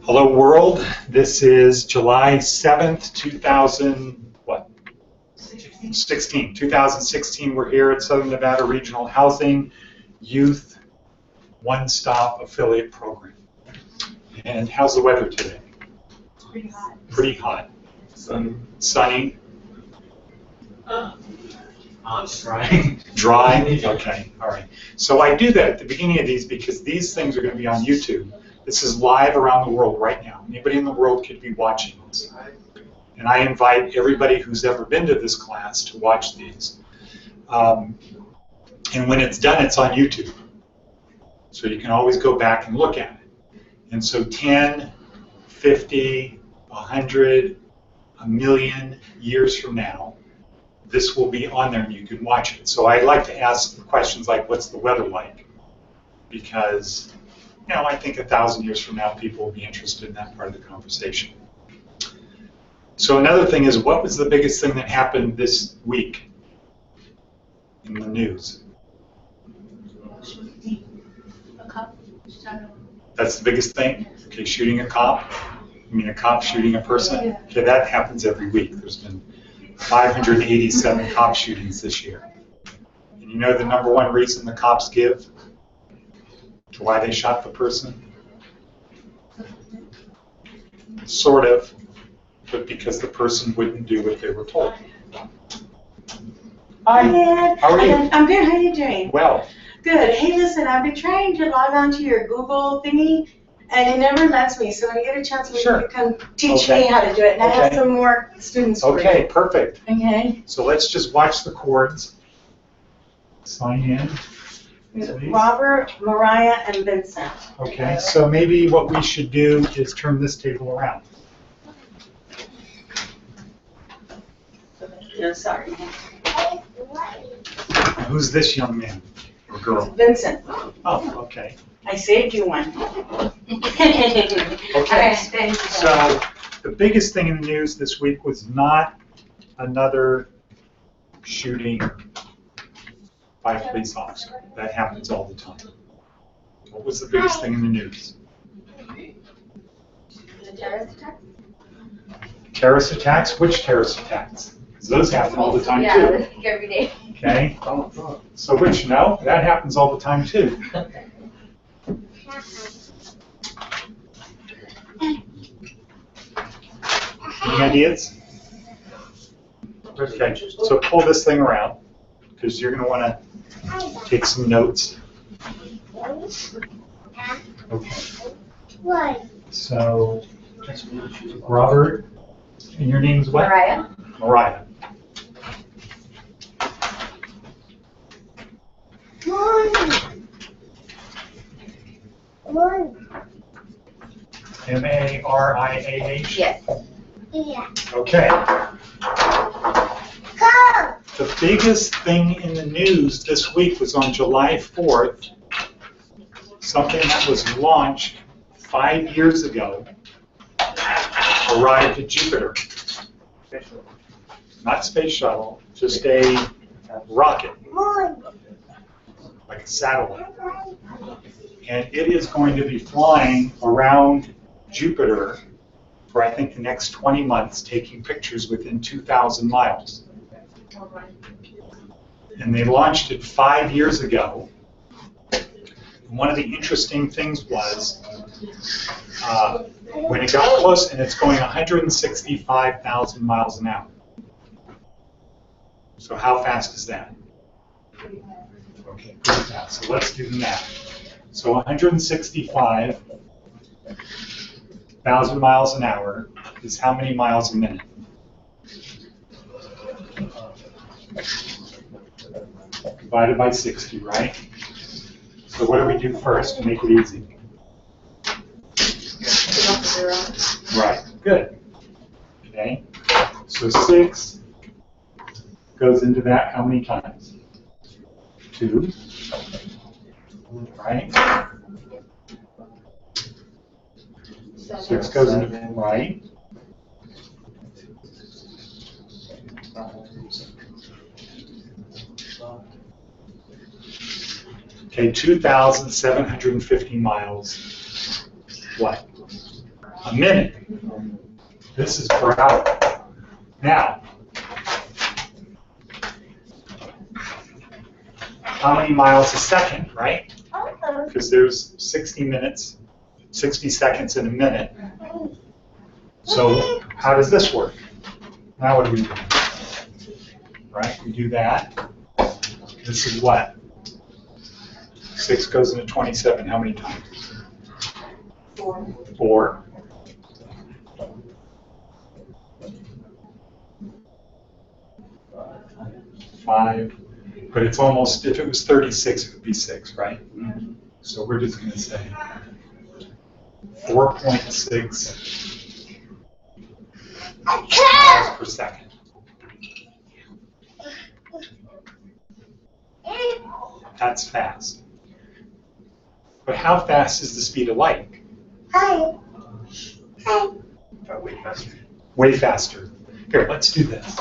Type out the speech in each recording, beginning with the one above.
Hello world, this is July 7th, 2016. We're here at Southern Nevada Regional Housing Youth One-Stop Affiliate Program. And how's the weather today? Pretty hot. Pretty hot. Sunny? Dry. Dry? Okay, all right. So I do that at the beginning of these because these things are going to be on YouTube. This is live around the world right now. Anybody in the world could be watching this. And I invite everybody who's ever been to this class to watch these. And when it's done, it's on YouTube. So you can always go back and look at it. And so 10, 50, 100, a million years from now, this will be on there and you can watch it. So I like to ask questions like, what's the weather like? Because I think 1,000 years from now, people will be interested in that part of the conversation. So another thing is, what was the biggest thing that happened this week in the news? A cop. That's the biggest thing? Okay, shooting a cop? You mean a cop shooting a person? Okay, that happens every week. There's been 587 cop shootings this year. And you know the number one reason the cops give to why they shot the person? Sort of, but because the person wouldn't do what they were told. Hi, Ed. How are you? I'm good. How are you doing? Well, Good. Hey, listen, I've been trying to log on to your Google thingy, and it never lets me. So when you get a chance, maybe Sure. you can teach Okay. me how to do it. And I have Okay. some more students for you. okay, perfect. Okay. So let's just watch the chords. Sign in. Please. Robert, Mariah, and Vincent. Okay, so maybe what we should do is turn this table around. Sorry. Who's this young man or girl? Vincent. Oh, okay. I saved you one. Okay. So the biggest thing in the news this week was not another shooting by a police officer. That happens all the time. What was the biggest thing in the news? The terrorist attack? Terrorist attacks? Which terrorist attacks? Because those happen all the time Yeah, too. every day. Okay? So which? No, that happens all the time too. Any ideas? Okay, so pull this thing around because you're going to want to take some notes. Okay. So, Robert, and your name's what? Mariah. Mariah. M-A-R-I-A-H? Yes. Okay. The biggest thing in the news this week was on July 4th, something that was launched 5 years ago arrived at Jupiter. Not space shuttle, just a rocket, like a satellite. And it is going to be flying around Jupiter for, I think, the next 20 months, taking pictures within 2,000 miles. And they launched it 5 years ago. And one of the interesting things was when it got close, and it's going 165,000 miles an hour. So how fast is that? Okay, pretty fast. So let's do the math. So 165,000 miles an hour is how many miles a minute? Divided by 60, right? So what do we do first to make it easy? Right, good. Okay, so 6 goes into that how many times? 2, right? 6 goes into, right? Okay, 2,750 miles what? A minute. This is per hour. Now, how many miles a second, right? Because there's 60 minutes, 60 seconds in a minute. So how does this work? Now what do we do? Right, we do that. This is what? 6 goes into 27, how many times? 4. 5. But it's almost, if it was 36, it would be 6, right? So we're just going to say 4.6 miles per second. That's fast. But how fast is the speed of light? Way faster. Way faster. Here, let's do this.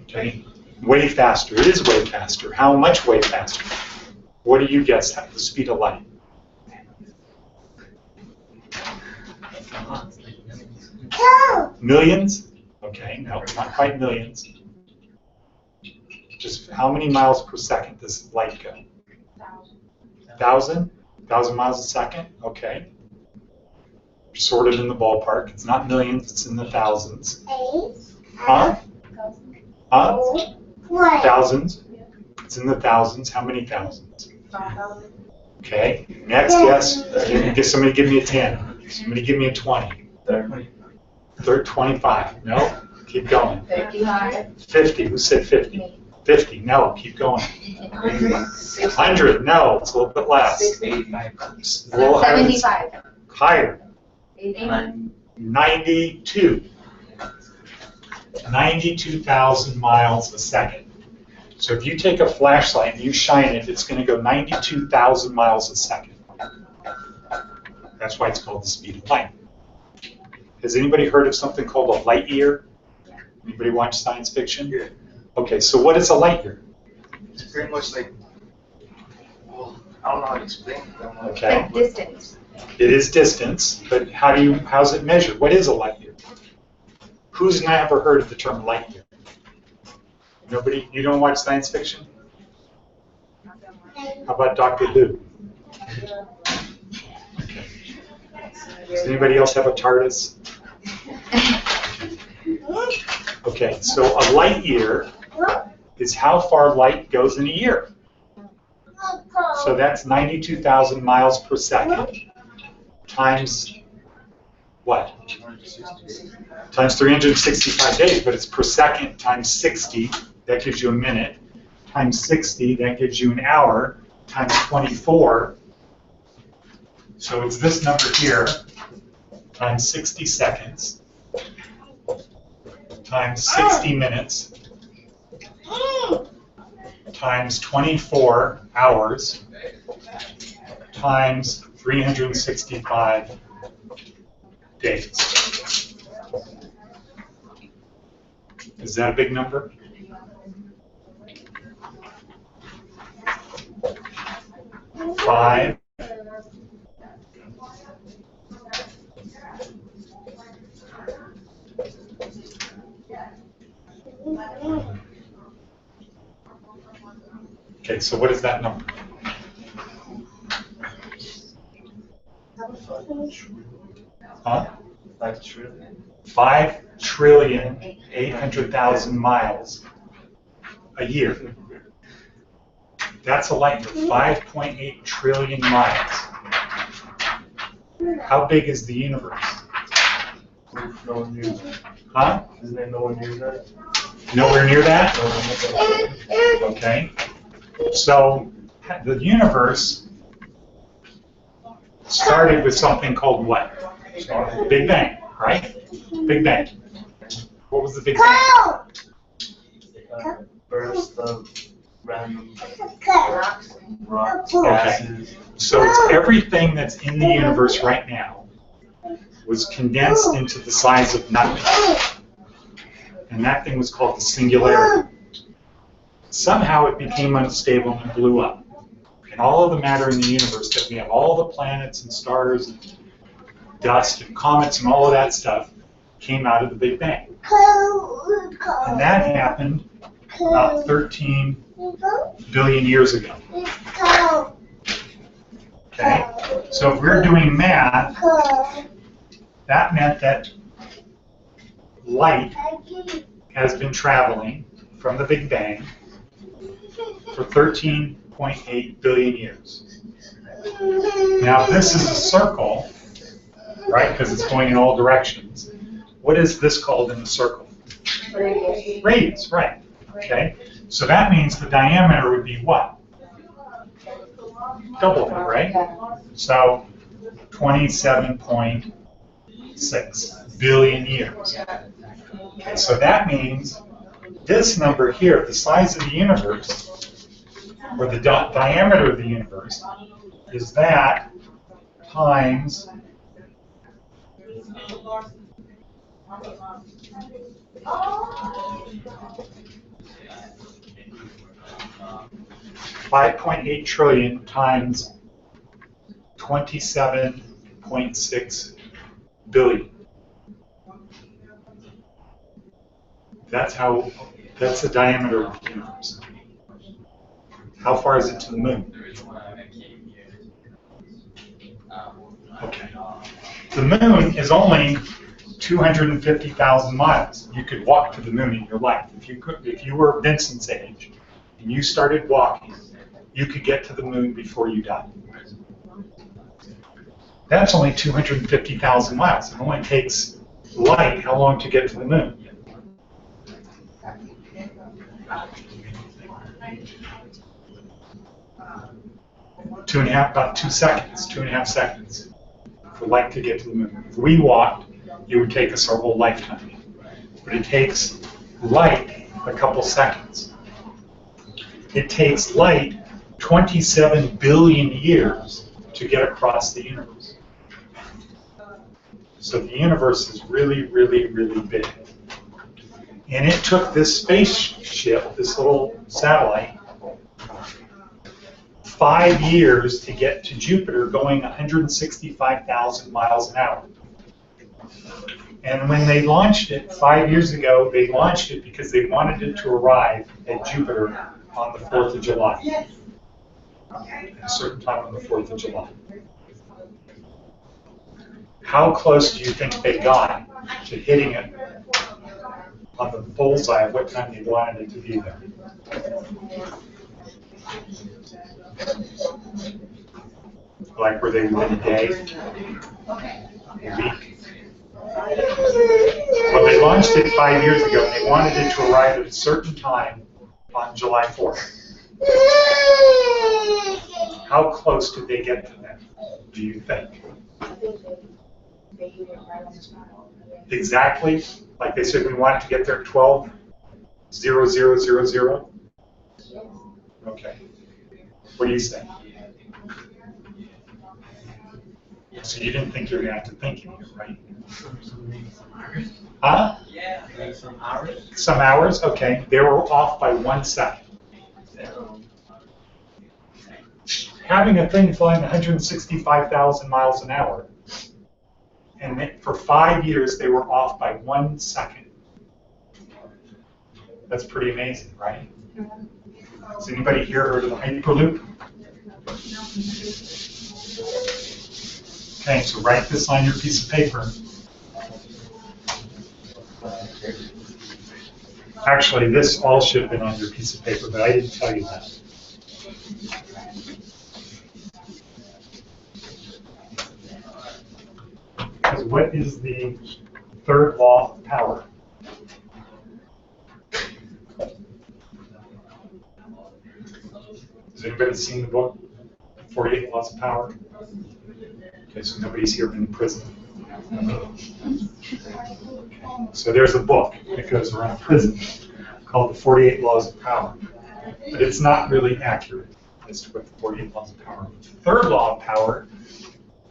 Okay, way faster. It is way faster. How much way faster? What do you guess the speed of light? Millions? Okay, no, not quite millions. Just how many miles per second does light go? 1,000? 1,000 miles a second? Okay. Sort of in the ballpark. It's not millions, it's in the thousands. Huh? Huh? Thousands? It's in the thousands. How many thousands? 5,000. Okay. Next guess. Somebody give me a 10. Somebody give me a 20. 25. No? Keep going. 55. 50. Who said 50? 50. No. Keep going. 100. No. It's a little bit less. 85. A little higher. 75. Higher. 89. 92. 92,000 miles a second. So if you take a flashlight and you shine it, it's going to go 92,000 miles a second. That's why it's called the speed of light. Has anybody heard of something called a light year? Anybody watch science fiction? Yeah. Okay, so what is a light year? It's pretty much like, well, I don't know how to explain it. Okay. Like distance. It is distance, but how's it measured? What is a light year? Who's never heard of the term light year? Nobody? You don't watch science fiction? How about Dr. Who? Okay. Does anybody else have a TARDIS? Okay, so a light year is how far light goes in a year. So that's 92,000 miles per second times what? Times 365 days, but it's per second times 60, that gives you a minute, times 60, that gives you an hour, times 24. So it's this number here, times 60 seconds, times 60 minutes, times 24 hours, times 365 days. Is that a big number? Five. Okay, so what is that number? Huh? 5 trillion. 5,800,000 miles a year. That's a light year, 5.8 trillion miles. How big is the universe? No one knew that. Huh? Isn't there no one knew that? Nowhere near that? Okay. So the universe started with something called what? Big Bang, right? Big Bang. What was the Big Bang? Burst of random rocks, Okay. gases. So it's everything that's in the universe right now was condensed into the size of nothing. And that thing was called the singularity. Somehow it became unstable and blew up. And all of the matter in the universe that we have, all the planets and stars and dust and comets and all of that stuff came out of the Big Bang. And that happened about 13 billion years ago. Okay? So if we're doing math, that meant that light has been traveling from the Big Bang for 13.8 billion years. Now this is a circle, right, because it's going in all directions. What is this called in the circle? Radius, right. Okay, so that means the diameter would be what? Double that, right? So 27.6 billion years. Okay, so that means this number here, the size of the universe, or the diameter of the universe, is that times 5.8 trillion times 27.6 billion. That's the diameter of the universe. How far is it to the moon? Okay. The moon is only 250,000 miles. You could walk to the moon in your life. If you were Vincent's age and you started walking, you could get to the moon before you died. That's only 250,000 miles. It only takes light how long to get to the moon? About 2 seconds, 2.5 seconds for light to get to the moon. If we walked, it would take us our whole lifetime. But it takes light a couple seconds. It takes light 27 billion years to get across the universe. So the universe is really, really, really big. And it took this spaceship, this little satellite, 5 years to get to Jupiter going 165,000 miles an hour. And when they launched it 5 years ago, they launched it because they wanted it to arrive at Jupiter on the 4th of July. At a certain time on the 4th of July. How close do you think they got to hitting it on the bullseye of what time they wanted it to be there? Like, were they within a day? A week? Well, they launched it 5 years ago, and they wanted it to arrive at a certain time on July 4th. How close did they get to that, do you think? Exactly? Like they said, we wanted to get there at 12:00:00. Okay. What do you say? So you didn't think you were going to have to think in here, right? Huh? Yeah, some hours. Some hours? Okay. They were off by 1 second. Having a thing flying 165,000 miles an hour, and for 5 years they were off by 1 second. That's pretty amazing, right? Has anybody here heard of the Hyperloop? Okay, so write this on your piece of paper. Actually, this all should have been on your piece of paper, but I didn't tell you that. Because what is the third law of power? Has anybody seen the book, 48 Laws of Power? Okay, so nobody's here in prison. So there's a book that goes around prison called the 48 Laws of Power. But it's not really accurate as to what the 48 Laws of Power are. The third law of power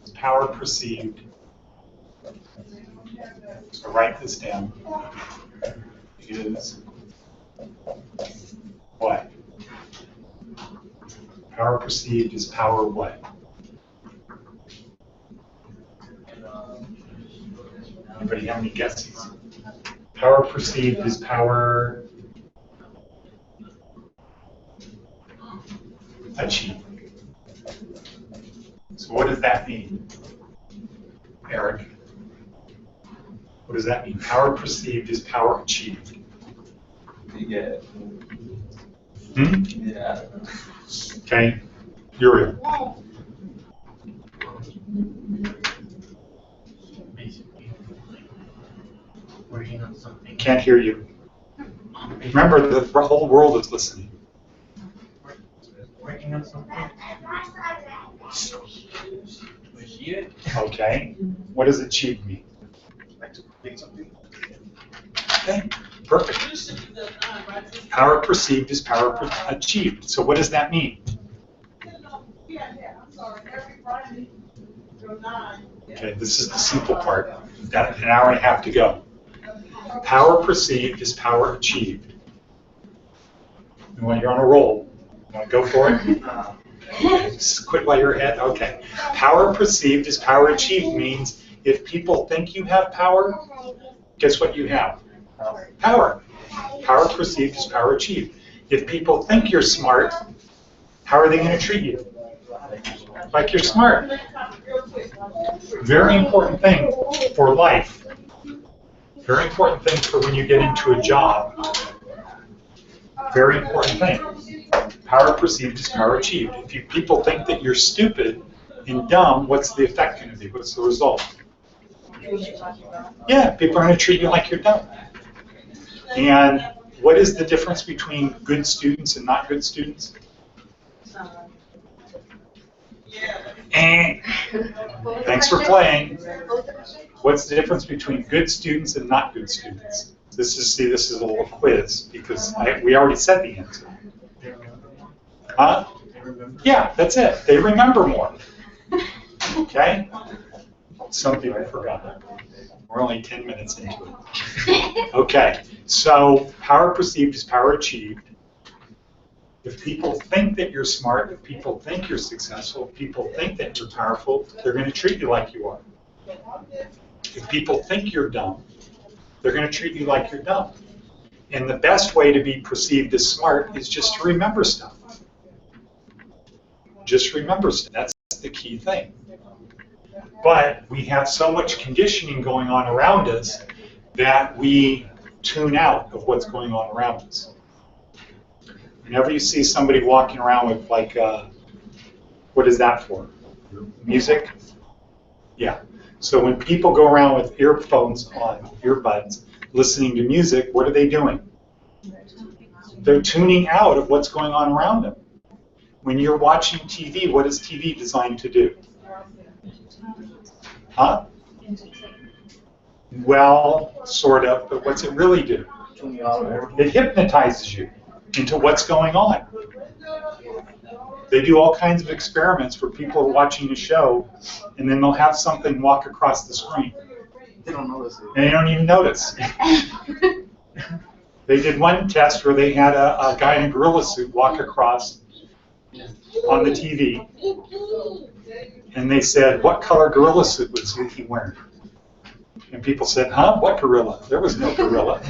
is power perceived. So write this down. Is what? Power perceived is power what? Anybody have any guesses? Power perceived is power achieved. So what does that mean, Eric? What does that mean? Power perceived is power achieved. Yeah. Hmm? Yeah. Okay, Uriel. Basically, working on something. Can't hear you. Remember, the whole world is listening. Working on something. Achieve it. Okay, what does achieved mean? Like to complete something. Okay, perfect. Power perceived is power achieved. So what does that mean? Okay, this is the simple part. We've got an hour and a half to go. Power perceived is power achieved. And when you're on a roll, you want to go for it? Just quit while you're ahead? Okay. Power perceived is power achieved means if people think you have power, guess what you have? Power. Power perceived is power achieved. If people think you're smart, how are they going to treat you? Like you're smart. Very important thing for life. Very important thing for when you get into a job. Very important thing. Power perceived is power achieved. If people think that you're stupid and dumb, what's the effect going to be? What's the result? Yeah, people are going to treat you like you're dumb. And what is the difference between good students and not good students? Thanks for playing. What's the difference between good students and not good students? This is a little quiz because we already said the answer. Huh? Yeah, that's it. They remember more. Okay? Some people forgot. We're only 10 minutes into it. Okay, so power perceived is power achieved. If people think that you're smart, if people think you're successful, if people think that you're powerful, they're going to treat you like you are. If people think you're dumb, they're going to treat you like you're dumb. And the best way to be perceived as smart is just to remember stuff. Just remember stuff. That's the key thing. But we have so much conditioning going on around us that we tune out of what's going on around us. Whenever you see somebody walking around with like, what is that for? Music? Yeah. So when people go around with earphones on, earbuds, listening to music, what are they doing? They're tuning out of what's going on around them. When you're watching TV, what is TV designed to do? Huh? Well, sort of, but what's it really do? It hypnotizes you into what's going on. They do all kinds of experiments where people are watching a show and then they'll have something walk across the screen. They don't notice it. And they don't even notice. They did one test where they had a guy in a gorilla suit walk across on the TV. And they said, what color gorilla suit was he wearing? And people said, huh, what gorilla? There was no gorilla.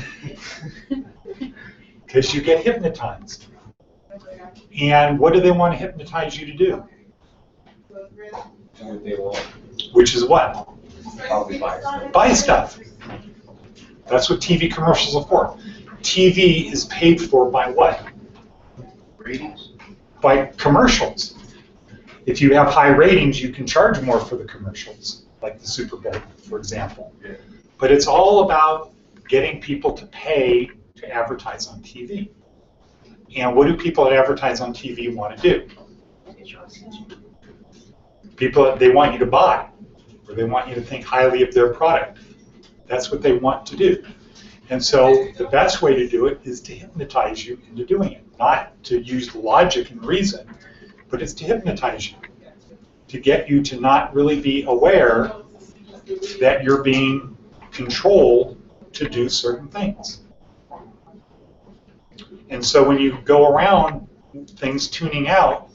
Because you get hypnotized. And what do they want to hypnotize you to do? Do what they want. Which is what? Probably buy stuff. Buy stuff. That's what TV commercials are for. TV is paid for by what? Ratings? By commercials. If you have high ratings, you can charge more for the commercials, like the Super Bowl, for example. Yeah. But it's all about getting people to pay to advertise on TV. And what do people that advertise on TV want to do? People, they want you to buy, or they want you to think highly of their product. That's what they want to do. And so the best way to do it is to hypnotize you into doing it, not to use logic and reason, but it's to hypnotize you, to get you to not really be aware that you're being controlled to do certain things. And so when you go around things tuning out,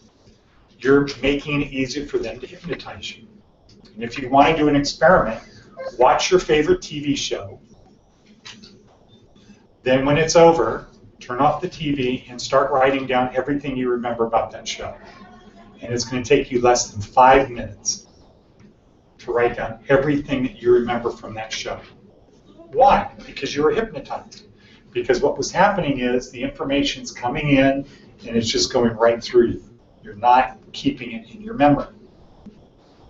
you're making it easier for them to hypnotize you. And if you want to do an experiment, watch your favorite TV show. Then when it's over, turn off the TV and start writing down everything you remember about that show. And it's going to take you less than 5 minutes to write down everything that you remember from that show. Why? Because you were hypnotized. Because what was happening is the information's coming in and it's just going right through you. You're not keeping it in your memory.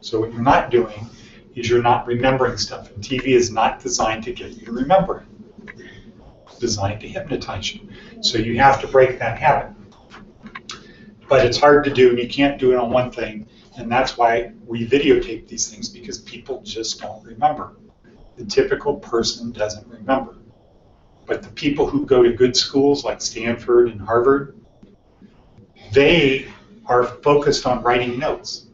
So what you're not doing is you're not remembering stuff. And TV is not designed to get you to remember it. It's designed to hypnotize you. So you have to break that habit. But it's hard to do, and you can't do it on one thing. And that's why we videotape these things, because people just don't remember. The typical person doesn't remember. But the people who go to good schools like Stanford and Harvard, they are focused on writing notes.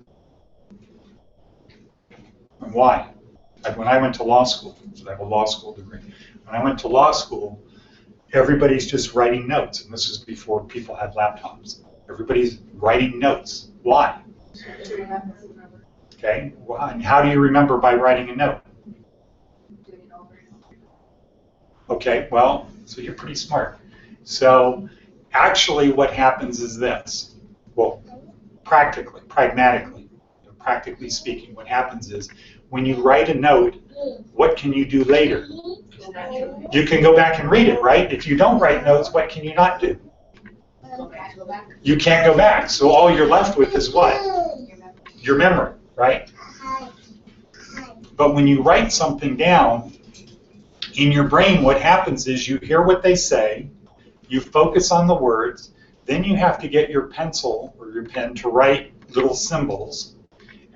And why? Like when I went to law school, so I have a law school degree. When I went to law school, everybody's just writing notes, and this is before people had laptops. Everybody's writing notes. Why? Okay, well, and how do you remember by writing a note? Okay, well, so you're pretty smart. So actually what happens is this. Well, pragmatically speaking, what happens is when you write a note, what can you do later? You can go back and read it, right? If you don't write notes, what can you not do? You can't go back. So all you're left with is what? Your memory, right? But when you write something down, in your brain, what happens is you hear what they say, you focus on the words, then you have to get your pencil or your pen to write little symbols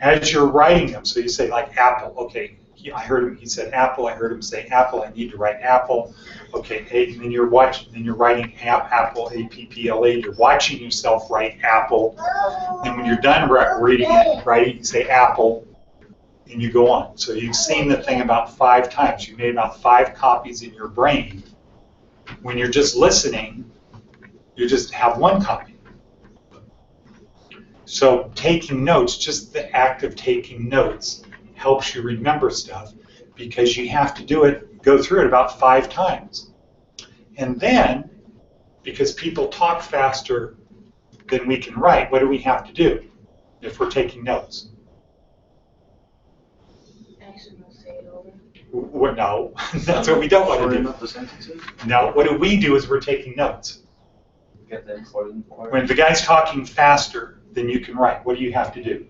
as you're writing them. So you say like apple, okay, I heard him, he said apple, I heard him say apple, I need to write apple. Okay, and then you're writing apple, A-P-P-L-A, you're watching yourself write apple. And when you're done reading it, right, you say apple, and you go on. So you've seen the thing about 5 times. You made about 5 copies in your brain. When you're just listening, you just have 1 copy. So taking notes, just the act of taking notes, helps you remember stuff because you have to do it, go through it about 5 times. And then, because people talk faster than we can write, what do we have to do if we're taking notes? Well, no, that's what we don't want to do. The sentences? No, what do we do is we're taking notes. Get the important part. When the guy's talking faster than you can write, what do you have to do?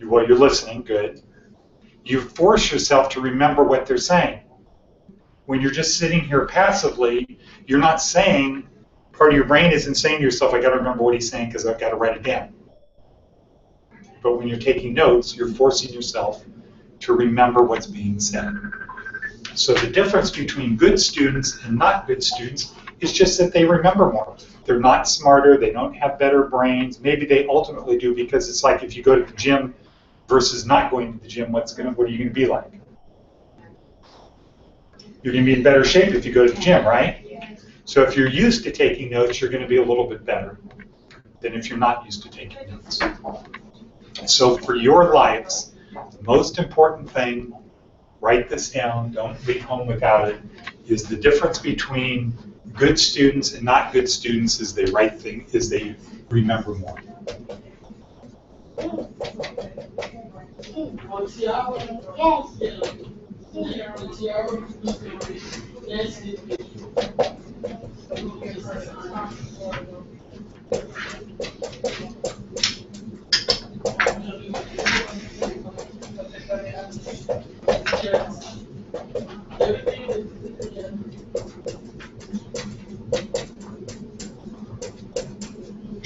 Well, you're listening, good. You force yourself to remember what they're saying. When you're just sitting here passively, you're not saying, part of your brain isn't saying to yourself, I got to remember what he's saying because I've got to write it down. But when you're taking notes, you're forcing yourself to remember what's being said. So the difference between good students and not good students is just that they remember more. They're not smarter, they don't have better brains. Maybe they ultimately do, because it's like if you go to the gym versus not going to the gym, what are you going to be like? You're going to be in better shape if you go to the gym, right? So if you're used to taking notes, you're going to be a little bit better than if you're not used to taking notes. So for your lives, the most important thing, write this down, don't leave home without it, is the difference between good students and not good students is they write things, is they remember more.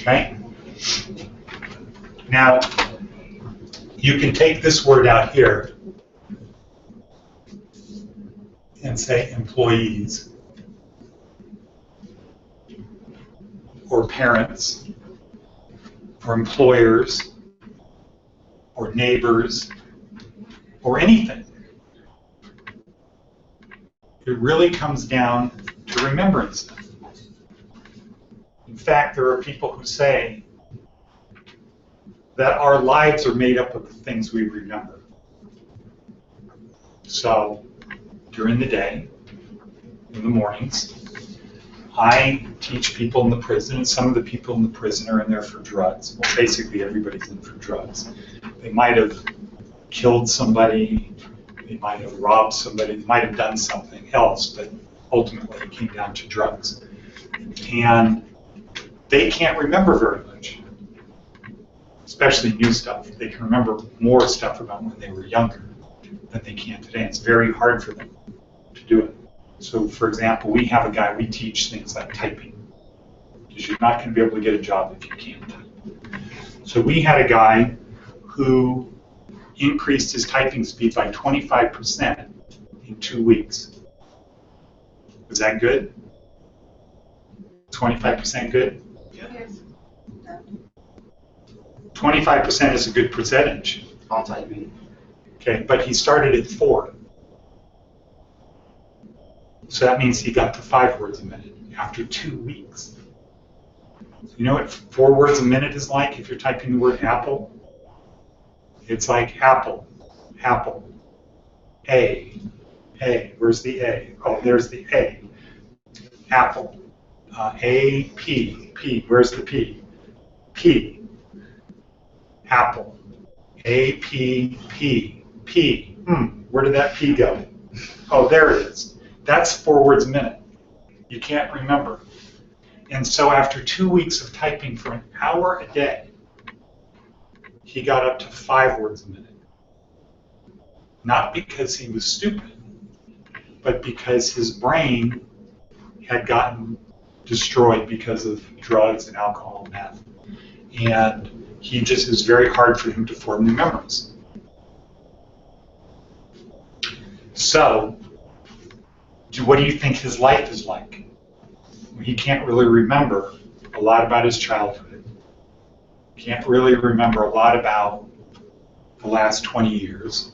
Okay? Now, you can take this word out here and say employees or parents or employers or neighbors or anything. It really comes down to remembering stuff. In fact, there are people who say that our lives are made up of the things we remember. So during the day, in the mornings, I teach people in the prison, and some of the people in the prison are in there for drugs. Well, basically everybody's in for drugs. They might have killed somebody, they might have robbed somebody, they might have done something else, but ultimately it came down to drugs. And they can't remember very much, especially new stuff. They can remember more stuff about when they were younger than they can today. It's very hard for them to do it. So, for example, we have a guy, we teach things like typing, because you're not going to be able to get a job if you can't type. So we had a guy who increased his typing speed by 25% in 2 weeks. Was that good? 25% good? Yes. 25% is a good percentage. On typing. Okay, but he started at 4. So that means he got to 5 words a minute after 2 weeks. You know what 4 words a minute is like if you're typing the word apple? It's like apple, apple, A, where's the A? Oh, there's the A. Apple, A, P, P, where's the P? P, apple, A, P, P, P. Where did that P go? Oh, there it is. That's 4 words a minute. You can't remember. And so after 2 weeks of typing for an hour a day, he got up to 5 words a minute. Not because he was stupid, but because his brain had gotten destroyed because of drugs and alcohol and meth. And he just, it was very hard for him to form new memories. So, what do you think his life is like? He can't really remember a lot about his childhood. Can't really remember a lot about the last 20 years.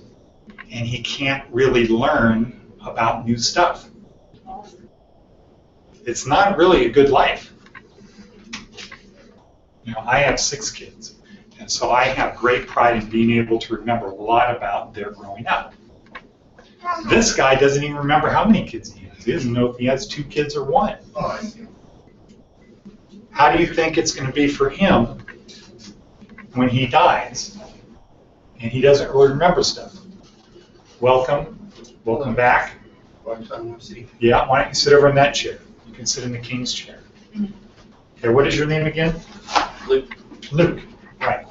And he can't really learn about new stuff. It's not really a good life. You know, I have 6 kids, and so I have great pride in being able to remember a lot about their growing up. This guy doesn't even remember how many kids he has. He doesn't know if he has 2 kids or 1. Oh, I see. How do you think it's going to be for him when he dies and he doesn't really remember stuff? Welcome back. Long time no see. Yeah, why don't you sit over in that chair? You can sit in the king's chair. Okay, what is your name again? Luke. Luke, right.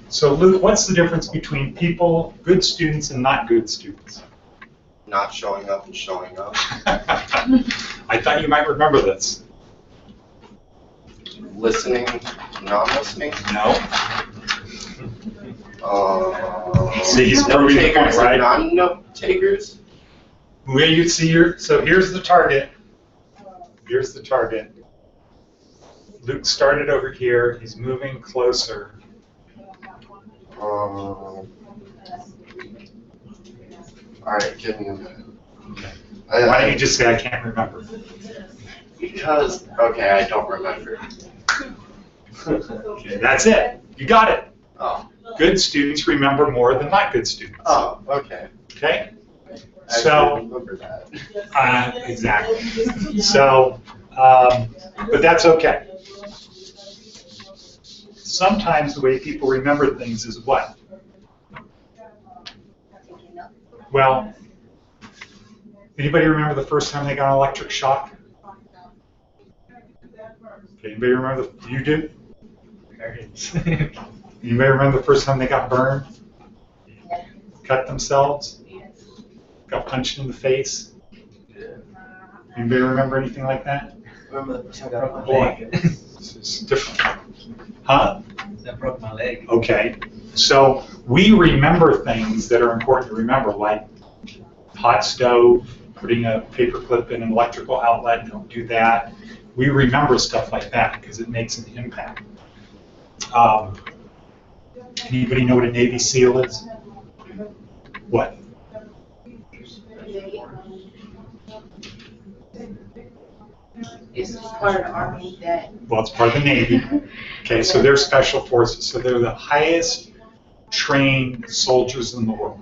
So Luke, what's the difference between people, good students and not good students? Not showing up and showing up. I thought you might remember this. Listening, not listening. No. See, he's Note proving the point, takers right? and non-note takers. Where you see your, so here's the target. Here's the target. Luke started over here. He's moving closer. All right, give me a minute. Okay. Why don't you just say, I can't remember? Because, okay, I don't remember. Okay, that's it. You got it. Oh. Good students remember more than not good students. Oh, okay. Okay? I So, remember that. exactly. So, but that's okay. Sometimes the way people remember things is what? Well, anybody remember the first time they got an electric shock? Okay, anybody remember? You do? Anybody remember the first time they got burned? Cut themselves? Got punched in the face? Anybody remember anything like that? Remember I broke my leg. This is different. Huh? I broke my leg. Okay. So we remember things that are important to remember, like hot stove, putting a paper clip in an electrical outlet, don't do that. We remember stuff like that because it makes an impact. Anybody know what a Navy SEAL is? What? It's part of the Army that. Well, it's part of the Navy. Okay, so they're special forces. So they're the highest trained soldiers in the world.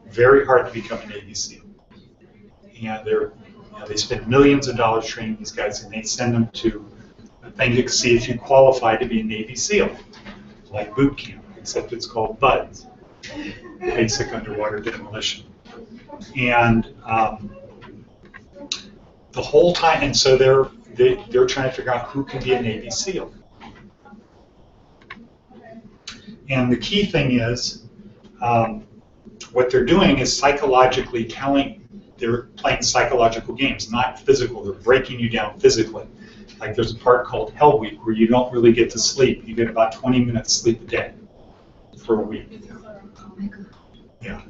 Very hard to become a Navy SEAL. And they spend millions of dollars training these guys, and they send them to a thing to see if you qualify to be a Navy SEAL, like boot camp, except it's called BUDS, Basic Underwater Demolition. And the whole time, and so they're trying to figure out who can be a Navy SEAL. And the key thing is, what they're doing is psychologically they're playing psychological games, not physical. They're breaking you down physically. Like there's a part called Hell Week where you don't really get to sleep. You get about 20 minutes sleep a day for a week. Yeah.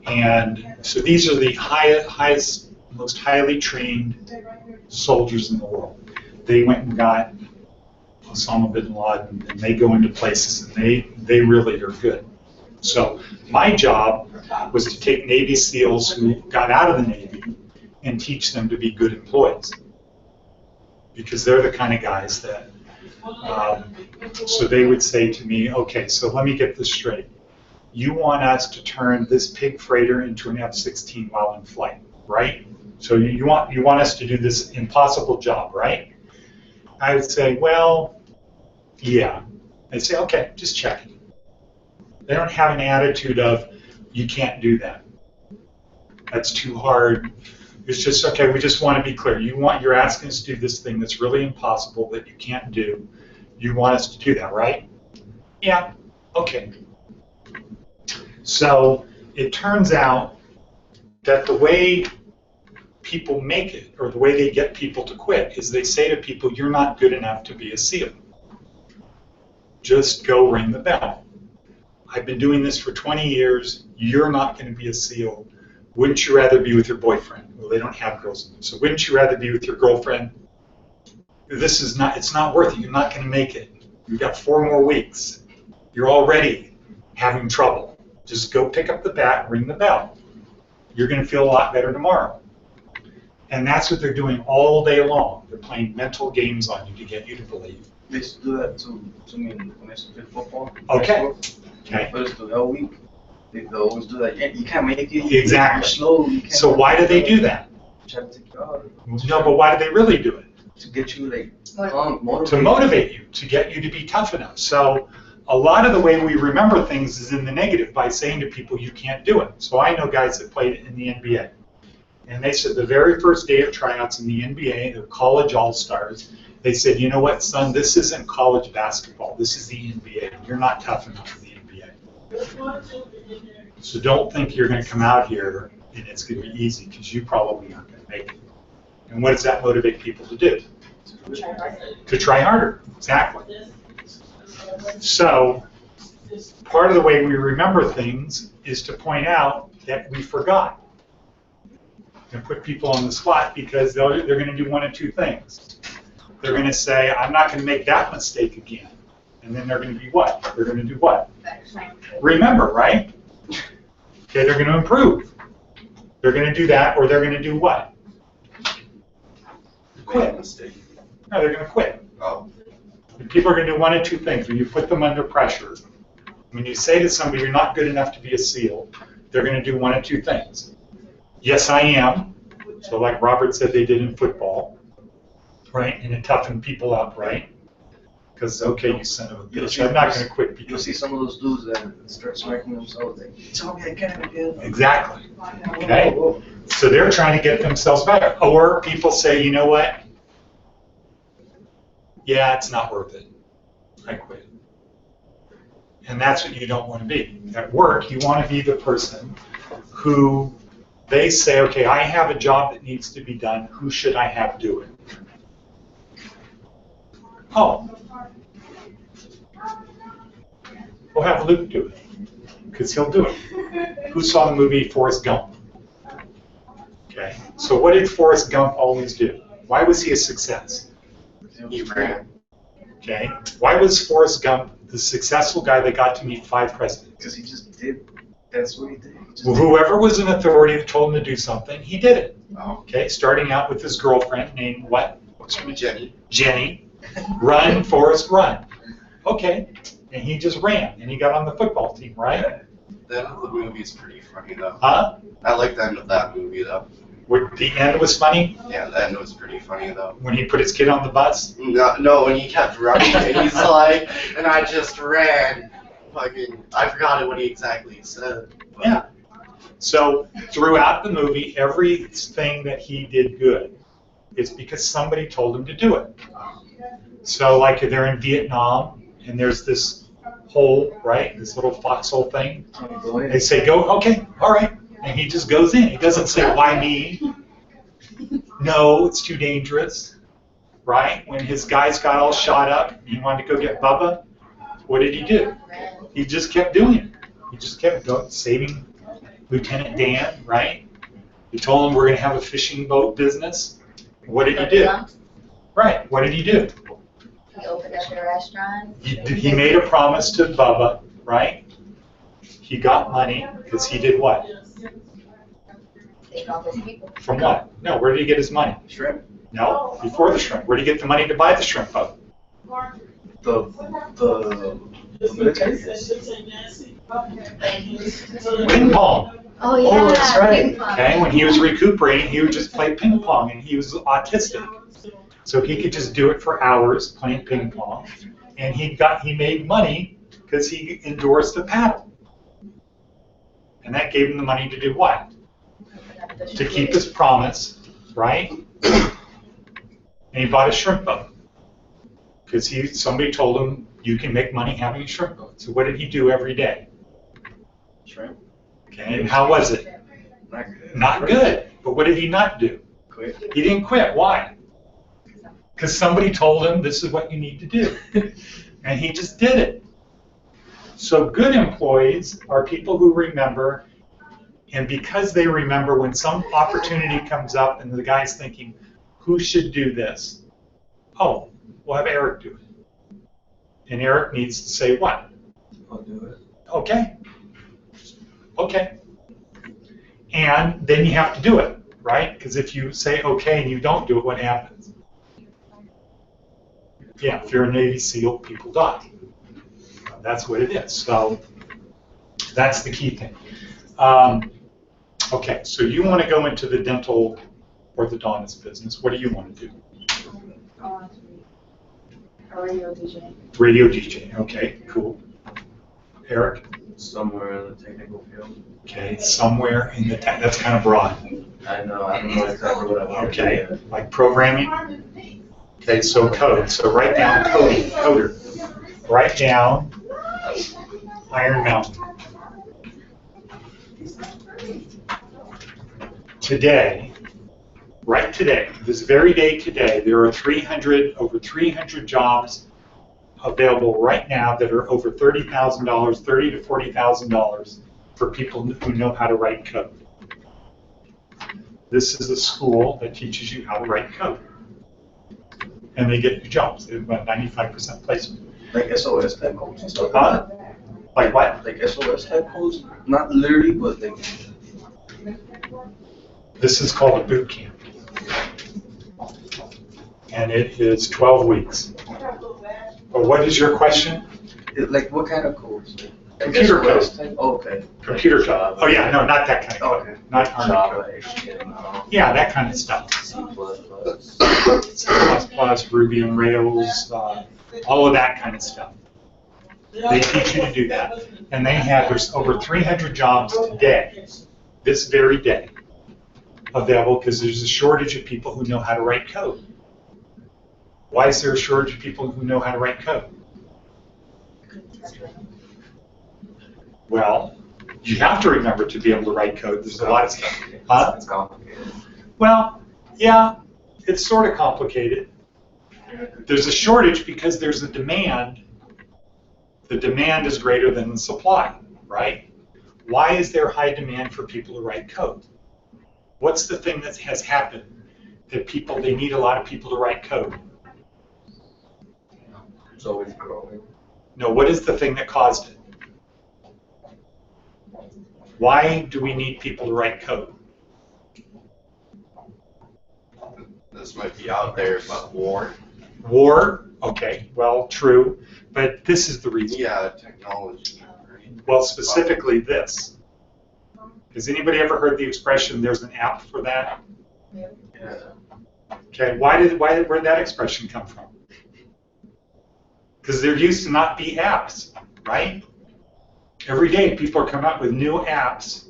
And so these are the highest, most highly trained soldiers in the world. They went and got Osama bin Laden, and they go into places, and they really are good. So my job was to take Navy SEALs who got out of the Navy and teach them to be good employees, because they're the kind of guys that, so they would say to me, okay, so let me get this straight. You want us to turn this pig freighter into an F-16 while in flight, right? So you want us to do this impossible job, right? I would say, well, yeah. They'd say, okay, just check it. They don't have an attitude of, you can't do that. That's too hard. It's just, okay, we just want to be clear. You're asking us to do this thing that's really impossible that you can't do. You want us to do that, right? Yeah, okay. So it turns out that the way people make it, or the way they get people to quit, is they say to people, you're not good enough to be a SEAL. Just go ring the bell. I've been doing this for 20 years. You're not going to be a SEAL. Wouldn't you rather be with your boyfriend? Well, they don't have girls in them. So wouldn't you rather be with your girlfriend? It's not worth it. You're not going to make it. You've got 4 more weeks. You're already having trouble. Just go pick up the bat and ring the bell. You're going to feel a lot better tomorrow. And that's what they're doing all day long. They're playing mental games on you to get you to believe. They used to do that to me when I used to play football. Okay. Okay. But it's the Hell Week. They always do that. You can't make it. Exactly. You're slow. You can't. So why do they do that? Try to take you out. No, but why do they really do it? To get you like Motivate. To motivate you, to get you to be tough enough. So a lot of the way we remember things is in the negative by saying to people, you can't do it. So I know guys that played in the NBA. And they said the very first day of tryouts in the NBA, they're college all-stars, they said, you know what, son, this isn't college basketball. This is the NBA. You're not tough enough for the NBA. So don't think you're going to come out here and it's going to be easy, because you probably aren't going to make it. And what does that motivate people to do? To try harder. Exactly. So part of the way we remember things is to point out that we forgot. And put people on the spot, because they're going to do one of two things. They're going to say, I'm not going to make that mistake again. And then they're going to be what? They're going to do what? Remember, right? Okay, they're going to improve. They're going to do that, or they're going to do what? Quit. No, they're going to quit. Oh. And people are going to do one of two things. When you put them under pressure, when you say to somebody, you're not good enough to be a SEAL, they're going to do one of two things. Yes, I am. So like Robert said they did in football, right? And it toughened people up, right? Because, okay, you son of a bitch, I'm not going to quit You'll because... see some of those dudes that start smacking themselves like, tell me I can again. Exactly. Okay? So they're trying to get themselves better. Or people say, you know what? Yeah, it's not worth it. I quit. And that's what you don't want to be. At work, you want to be the person who they say, okay, I have a job that needs to be done. Who should I have do it? Oh. We'll have Luke do it, because he'll do it. Who saw the movie Forrest Gump? Okay, so what did Forrest Gump always do? Why was he a success? He ran. Okay, why was Forrest Gump the successful guy that got to meet 5 presidents? Because he just did That's what he did. He just Well, whoever was in authority that told him to do something, he did it. Oh, Okay, starting out with his girlfriend named what? what's her name? Jenny. Jenny. Run, Forrest, run. Okay, and he just ran, and he got on the football team, right? The end of the movie's pretty funny though. Huh? I like the end of that movie though. The end was funny Yeah, the end was pretty funny though. when he put his kid on the bus. No, when he kept running and he's like, and I just ran. Fucking, I forgot what he exactly said. But Yeah. So throughout the movie, everything that he did good is because somebody told him to do it. So like if they're in Vietnam and there's this hole, right? This little foxhole thing. They say, go, okay, all right. And he just goes in. He doesn't say, why me? No, it's too dangerous, right? When his guys got all shot up and he wanted to go get Bubba, what did he do? He just kept doing it. He just kept going, saving Lieutenant Dan, right? He told him we're going to have a fishing boat business. What did he do? Right, what did he do? He opened up a restaurant. He made a promise to Bubba, right? He got money because he did what? Saved all those people. From what? No, where did he get his money? shrimp. No, before the shrimp. Where did he get the money to buy the shrimp boat? The military. Ping pong. Oh, yeah. Oh, that's right. ping pong. Okay, when he was recuperating, he would just play ping pong, and he was autistic, so he could just do it for hours playing ping pong, and he made money because he endorsed a paddle, and that gave him the money to do what? To keep his promise, right? And he bought a shrimp boat because somebody told him you can make money having a shrimp boat. So what did he do every day? Shrimp. Okay, and how was it? Not good. Not good. But what did he not do? Quit. He didn't quit. Why? Because somebody told him this is what you need to do. And he just did it. So good employees are people who remember, and because they remember when some opportunity comes up and the guy's thinking, who should do this? Oh, we'll have Eric do it. And Eric needs to say what? I'll do it. Okay. Okay. And then you have to do it, right? Because if you say okay and you don't do it, what happens? Yeah, if you're a Navy SEAL, people die. That's what it is. So that's the key thing. Okay, so you want to go into the dental orthodontist business. What do you want to do? A radio DJ. Radio DJ. Okay, cool. Eric? Somewhere in the technical field. Okay, somewhere in the that's kind of broad. I know. I don't know exactly what I want. Okay, like programming. Okay, so code. So write down coding, coder. Write down Iron Mountain. Today, right today, this very day today, there are over 300 jobs available right now that are over $30,000, $30,000 to $40,000 for people who know how to write code. This is a school that teaches you how to write code. And they get you jobs. They have about 95% placement. Like SOS type codes and stuff. Huh? Like what? Like SOS type codes. Not literally, but like. This is called a boot camp. And it is 12 weeks. But what is your question? Like what kind of codes? Like Computer SOS code. type? Oh, okay. Computer code. Oh yeah, no, not that kind of code. Okay. Not Army Java, code. HTML, Yeah, that kind of stuff. C++. C++, Ruby on Rails, all of that kind of stuff. They teach you to do that. And there's over 300 jobs today, this very day, available because there's a shortage of people who know how to write code. Why is there a shortage of people who know how to write code? Well, you have to remember to be able to write code. There's a lot of stuff. Huh? It's complicated. Well, yeah, it's sort of complicated. There's a shortage because there's a demand. The demand is greater than the supply, right? Why is there high demand for people to write code? What's the thing that has happened that they need a lot of people to write code? It's always growing. No, what is the thing that caused it? Why do we need people to write code? This might be out there, but war. War? Okay, well, true. But this is the reason. Yeah, technology. Right? Well, specifically this. Has anybody ever heard the expression, there's an app for that? Yeah. Okay, where'd that expression come from? Because there used to not be apps, right? Every day people are coming up with new apps.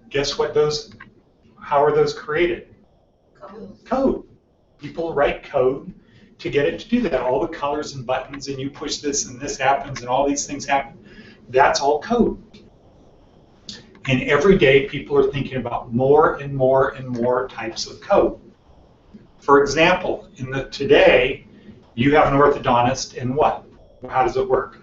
Guess what how are those created? Code. People write code to get it to do that. All the colors and buttons, and you push this and this happens and all these things happen. That's all code. And every day people are thinking about more and more and more types of code. For example, today you have an orthodontist and what? How does it work?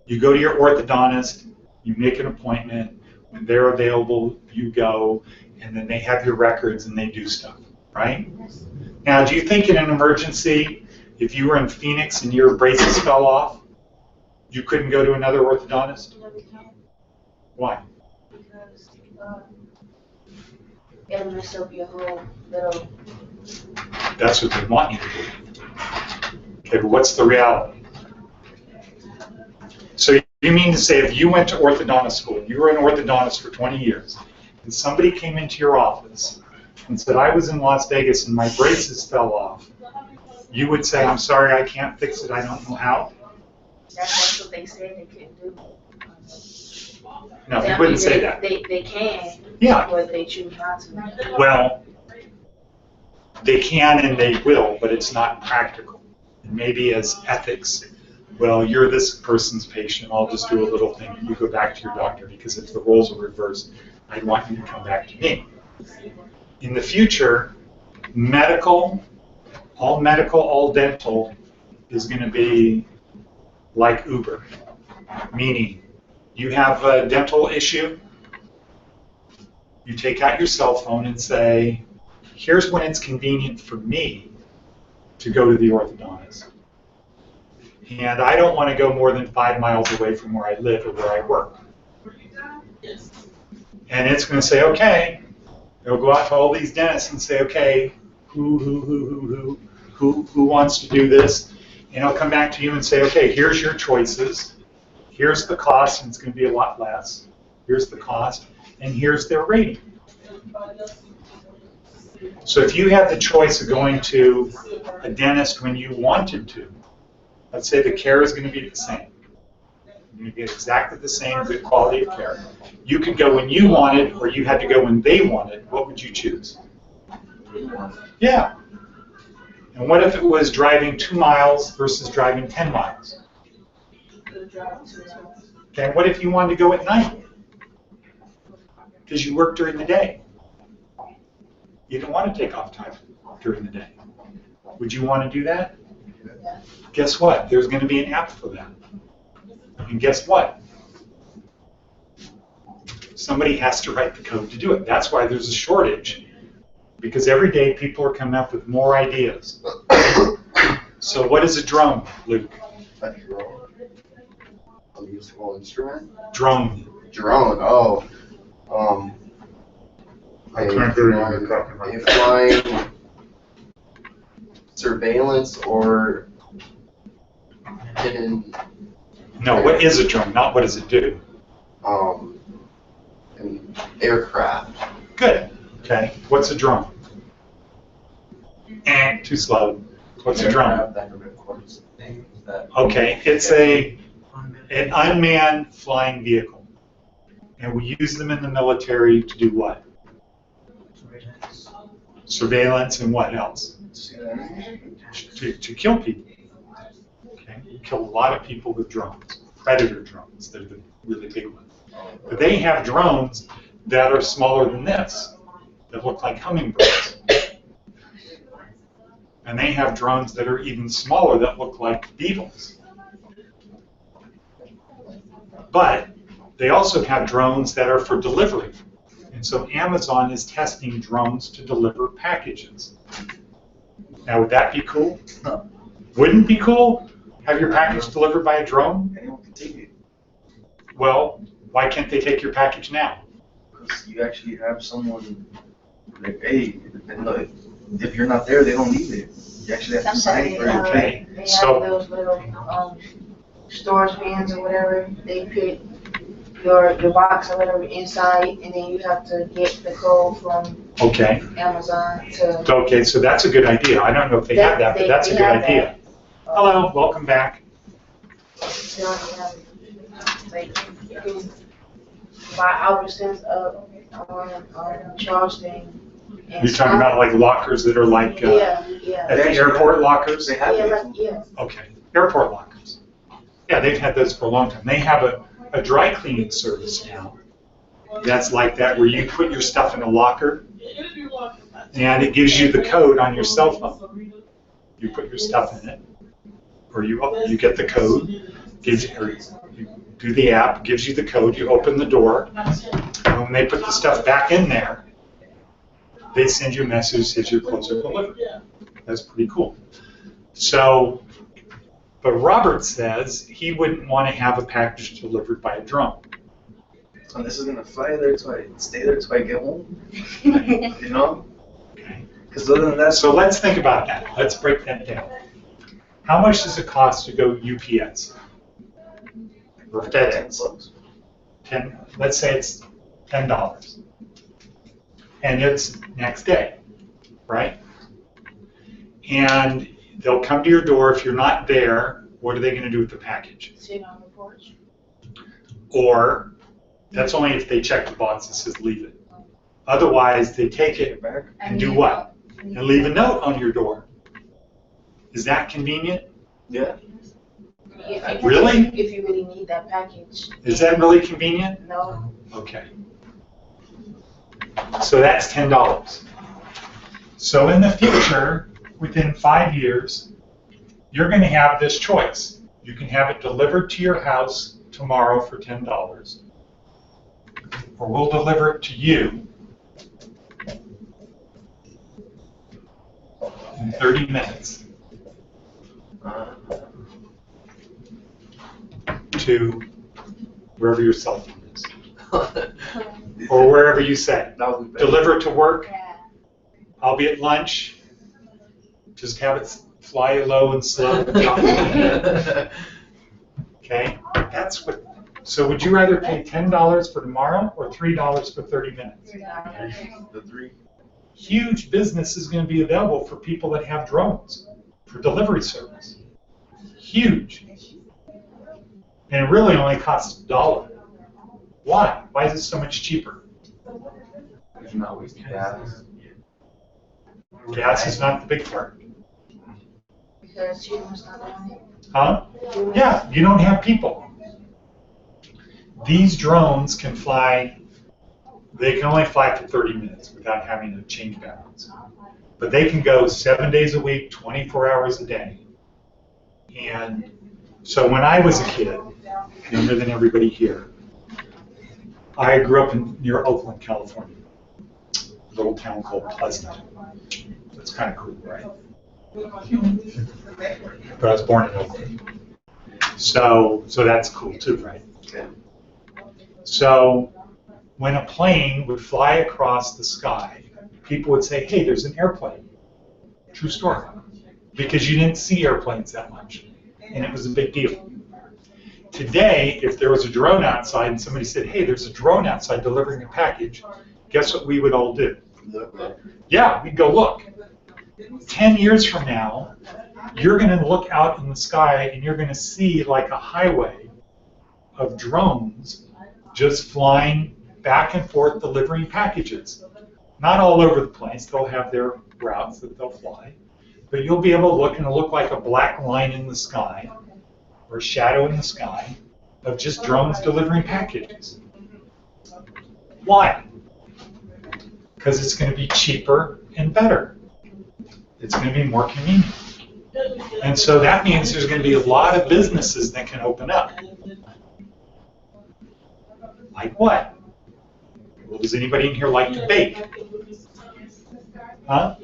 You go to your orthodontist, you make an appointment, when they're available, you go, and then they have your records and they do stuff, right? Now, do you think in an emergency, if you were in Phoenix and your braces fell off, you couldn't go to another orthodontist? Why? Because it'll mess up your whole little. That's what they want you to do. Okay, but what's the reality? So you mean to say if you went to orthodontist school, you were an orthodontist for 20 years, and somebody came into your office and said, I was in Las Vegas and my braces fell off, you would say, I'm sorry, I can't fix it, I don't know how? That's what they said they couldn't do. No, you wouldn't say that. They can, Yeah, but they choose not to. well, they can and they will, but it's not practical. And maybe as ethics, well, you're this person's patient, I'll just do a little thing, you go back to your doctor, because if the roles are reversed, I'd want you to come back to me. In the future, all dental is going to be like Uber, meaning you have a dental issue, you take out your cell phone and say, here's when it's convenient for me to go to the orthodontist. And I don't want to go more than 5 miles away from where I live or where I work. And it's going to say, okay. It'll go out to all these dentists and say, okay, who wants to do this? And it'll come back to you and say, okay, here's your choices. Here's the cost, and it's going to be a lot less. Here's the cost, and here's their rating. So if you had the choice of going to a dentist when you wanted to, let's say the care is going to be the same. You're going to get exactly the same good quality of care. You could go when you wanted, or you had to go when they wanted. What would you choose? Yeah. And what if it was driving 2 miles versus driving 10 miles? Okay, what if you wanted to go at night? Because you work during the day. You don't want to take off time during the day. Would you want to do that? Guess what? There's going to be an app for that. And guess what? Somebody has to write the code to do it. That's why there's a shortage. Because every day people are coming up with more ideas. So what is a drone, Luke? A drone. A musical instrument? Drone. Drone, oh. I can't hear you. You're talking about a flying surveillance or hidden. No, what is a drone? Not what does it do? An aircraft. Good. Okay. What's a drone? Too slow. What's a drone? That records things that. Okay, it's an unmanned flying vehicle. And we use them in the military to do what? Surveillance and what else? To kill people. Okay, we kill a lot of people with drones. Predator drones, they're the really big ones. But they have drones that are smaller than this, that look like hummingbirds. And they have drones that are even smaller that look like beetles. But they also have drones that are for delivery. And so Amazon is testing drones to deliver packages. Now, would that be cool? No. Wouldn't it be cool? Have your package delivered by a drone? Anyone can take it. Well, why can't they take your package now? Because you actually have someone like, hey, and look, if you're not there, they don't need it. You actually have to sign for it. Okay, They so- have those little, storage bins or whatever, they put your box or whatever inside, and then you have to get the code from Okay, Amazon to. okay, so that's a good idea. I don't know if they have that, but that's a They good have idea. Hello, welcome back. They already have it. Like, you can buy Albertsons up on Charleston. and You're talking about like lockers that are like Yeah, yeah. at the airport lockers? They have Yeah, it. like, yeah. Okay, airport lockers. Yeah, they've had those for a long time. They have a dry cleaning service now that's like that, where you put your stuff in a locker and it gives you the code on your cell phone. You put your stuff in it, or you get the code, or you do the app, gives you the code, you open the door, and when they put the stuff back in there, they send you a message that says your clothes are delivered. That's pretty cool. So, but Robert says he wouldn't want to have a package delivered by a drone. So this is gonna fly there till I stay there till I get home. You know? Okay. Because other than that, So let's think about that. Let's break that down. How much does it cost to go UPS or FedEx? $10. Let's say it's $10, and it's next day, right? And they'll come to your door. If you're not there, what are they going to do with the package? Sit on the porch. Or that's only if they check the box that says leave it. Otherwise, they take it Back. and do what? And leave a note on your door. Is that convenient? Yeah. If you- Really? If you really need that package. Is that really convenient? No. Okay. So that's $10. So in the future, within 5 years, you're going to have this choice. You can have it delivered to your house tomorrow for $10, or we'll deliver it to you in 30 minutes to wherever your cell phone is, or wherever you say. That would be better. Deliver it to work. Yeah. I'll be at lunch. Just have it fly low and slow. Okay, that's what. So would you rather pay $10 for tomorrow or $3 for 30 minutes? The 3. Huge business is going to be available for people that have drones for delivery service. Huge. And it really only costs $1. Why? Why is it so much cheaper? There's not wasting gas. Gas is not the big part. Because humans not doing it. Huh? Yeah, you don't have people. These drones can fly, they can only fly for 30 minutes without having to change batteries. But they can go 7 days a week, 24 hours a day. And so when I was a kid, younger than everybody here, I grew up near Oakland, California, a little town called Pleasant. That's kind of cool, right? But I was born in Oakland. So that's cool too, right? Yeah. So when a plane would fly across the sky, people would say, hey, there's an airplane. True story. Because you didn't see airplanes that much. And it was a big deal. Today, if there was a drone outside and somebody said, hey, there's a drone outside delivering a package, guess what we would all do? Yeah, we'd go look. 10 years from now, you're going to look out in the sky and you're going to see like a highway of drones just flying back and forth delivering packages. Not all over the place. They'll have their routes that they'll fly. But you'll be able to look and it'll look like a black line in the sky or a shadow in the sky of just drones delivering packages. Why? Because it's going to be cheaper and better. It's going to be more convenient. And so that means there's going to be a lot of businesses that can open up. Like what? Well, does anybody in here like to bake? Huh?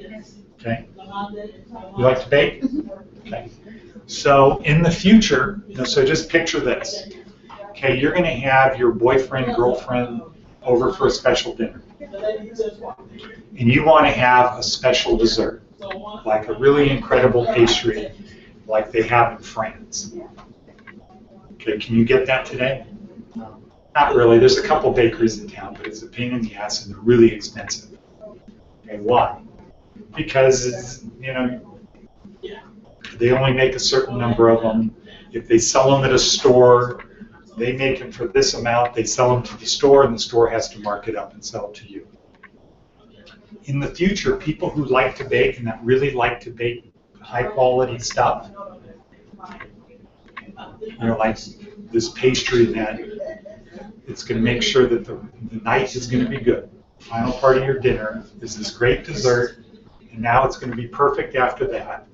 Okay. You like to bake? Okay. So in the future, so just picture this. Okay, you're going to have your boyfriend, girlfriend over for a special dinner. And you want to have a special dessert, like a really incredible pastry like they have in France. Okay, can you get that today? Not really. There's a couple bakeries in town, but it's a pain in the ass and they're really expensive. Okay, why? Because, they only make a certain number of them. If they sell them at a store, they make them for this amount. They sell them to the store, and the store has to mark it up and sell it to you. In the future, people who like to bake and that really like to bake high-quality stuff, like this pastry that it's going to make sure that the night is going to be good. Final part of your dinner is this great dessert, and now it's going to be perfect after that.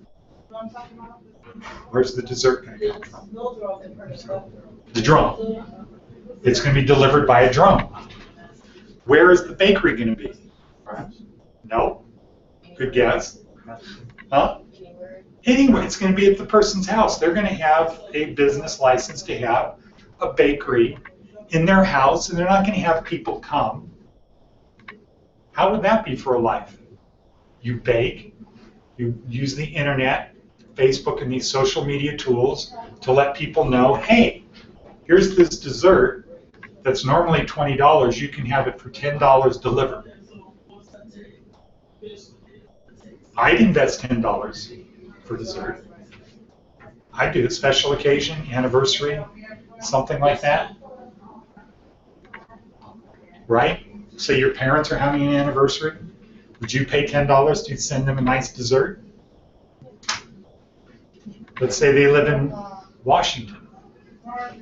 Where's the dessert going to come from? The drone. It's going to be delivered by a drone. Where is the bakery going to be? No. Good guess. Huh? Anyway, it's going to be at the person's house. They're going to have a business license to have a bakery in their house, and they're not going to have people come. How would that be for a life? You bake, you use the internet, Facebook and these social media tools to let people know, hey, here's this dessert that's normally $20, you can have it for $10 delivered. I'd invest $10 for dessert. I do, special occasion, anniversary, something like that. Right? Say your parents are having an anniversary. Would you pay $10 to send them a nice dessert? Let's say they live in Washington,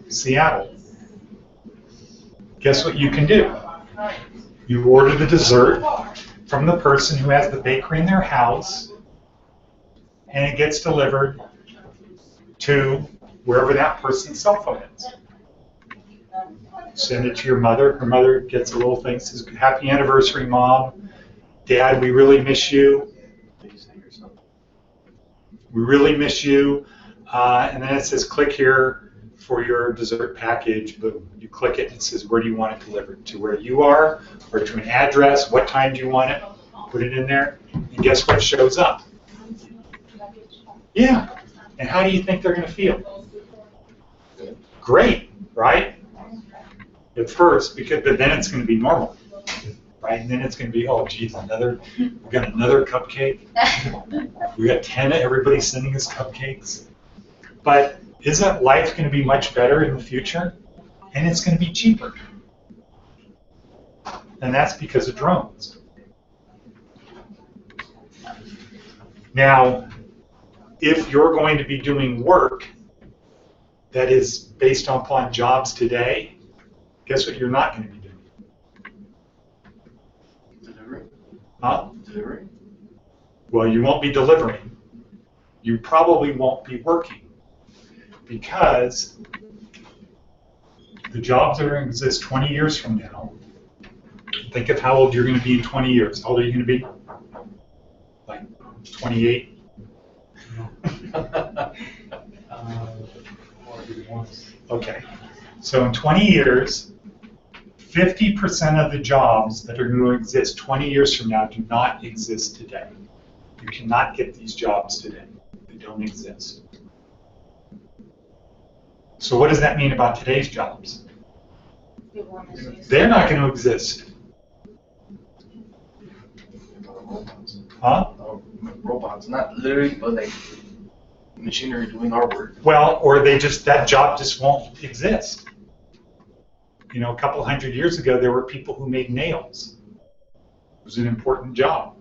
Seattle. Guess what you can do? You order the dessert from the person who has the bakery in their house, and it gets delivered to wherever that person's cell phone is. Send it to your mother. Her mother gets a little thing, says, happy anniversary, Mom. Dad, we really miss you. We really miss you. And then it says, click here for your dessert package. Boom. You click it and it says, where do you want it delivered? To where you are, or to an address? What time do you want it? Put it in there. And guess what shows up? Yeah. And how do you think they're going to feel? Great, right? At first, but then it's going to be normal. Right? And then it's going to be, oh, geez, we got another cupcake. We got 10 of everybody sending us cupcakes. But isn't life going to be much better in the future? And it's going to be cheaper. And that's because of drones. Now, if you're going to be doing work that is based upon jobs today, guess what you're not going to be doing? Huh? Delivery? Well, you won't be delivering. You probably won't be working because the jobs that are going to exist 20 years from now, think of how old you're going to be in 20 years. How old are you going to be? Like 28? Okay. So in 20 years, 50% of the jobs that are going to exist 20 years from now do not exist today. You cannot get these jobs today. They don't exist. So what does that mean about today's jobs? They're not going to exist. Huh? Robots, not literally, but like machinery doing our work. Well, or that job just won't exist. A couple hundred years ago, there were people who made nails. It was an important job.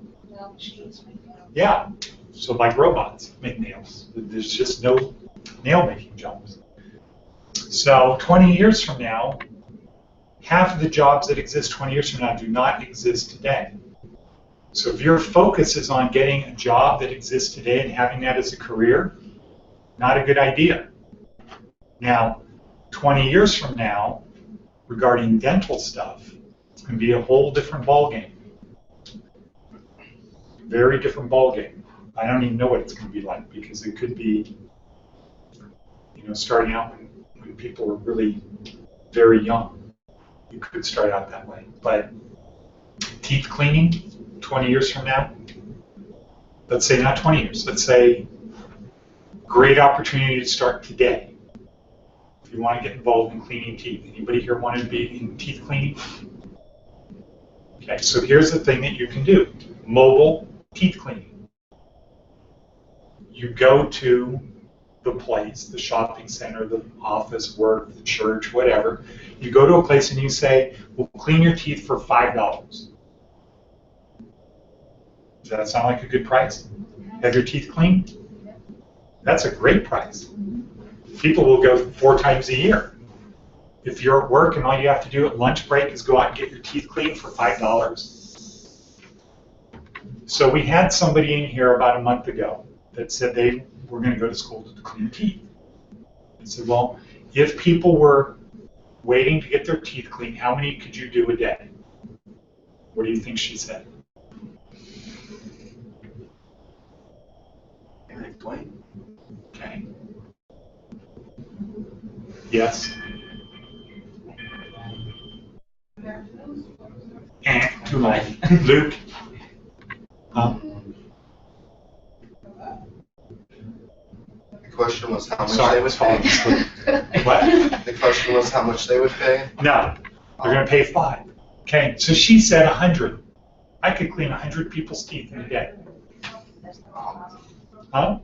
Yeah, so like robots make nails. There's just no nail-making jobs. So 20 years from now, half of the jobs that exist 20 years from now do not exist today. So if your focus is on getting a job that exists today and having that as a career, not a good idea. Now, 20 years from now, regarding dental stuff, it's going to be a whole different ballgame. Very different ballgame. I don't even know what it's going to be like because it could be You know, starting out when people were really very young, you could start out that way. But teeth cleaning, 20 years from now, let's say not 20 years, let's say great opportunity to start today. If you want to get involved in cleaning teeth, anybody here want to be in teeth cleaning? Okay, so here's the thing that you can do. Mobile teeth cleaning. You go to the place, the shopping center, the office, work, the church, whatever. You go to a place and you say, we'll clean your teeth for $5. Does that sound like a good price? Have your teeth cleaned? That's a great price. People will go 4 times a year. If you're at work and all you have to do at lunch break is go out and get your teeth cleaned for $5. So we had somebody in here about a month ago that said they were going to go to school to clean teeth. I said, well, if people were waiting to get their teeth cleaned, how many could you do a day? What do you think she said? Maybe like 20. Okay. Yes. Too much. Luke? The question was how much Sorry, they would pay. What? The question was how much they would pay. No, they're going to pay 5. Okay, so she said 100. I could clean 100 people's teeth in a day. Huh?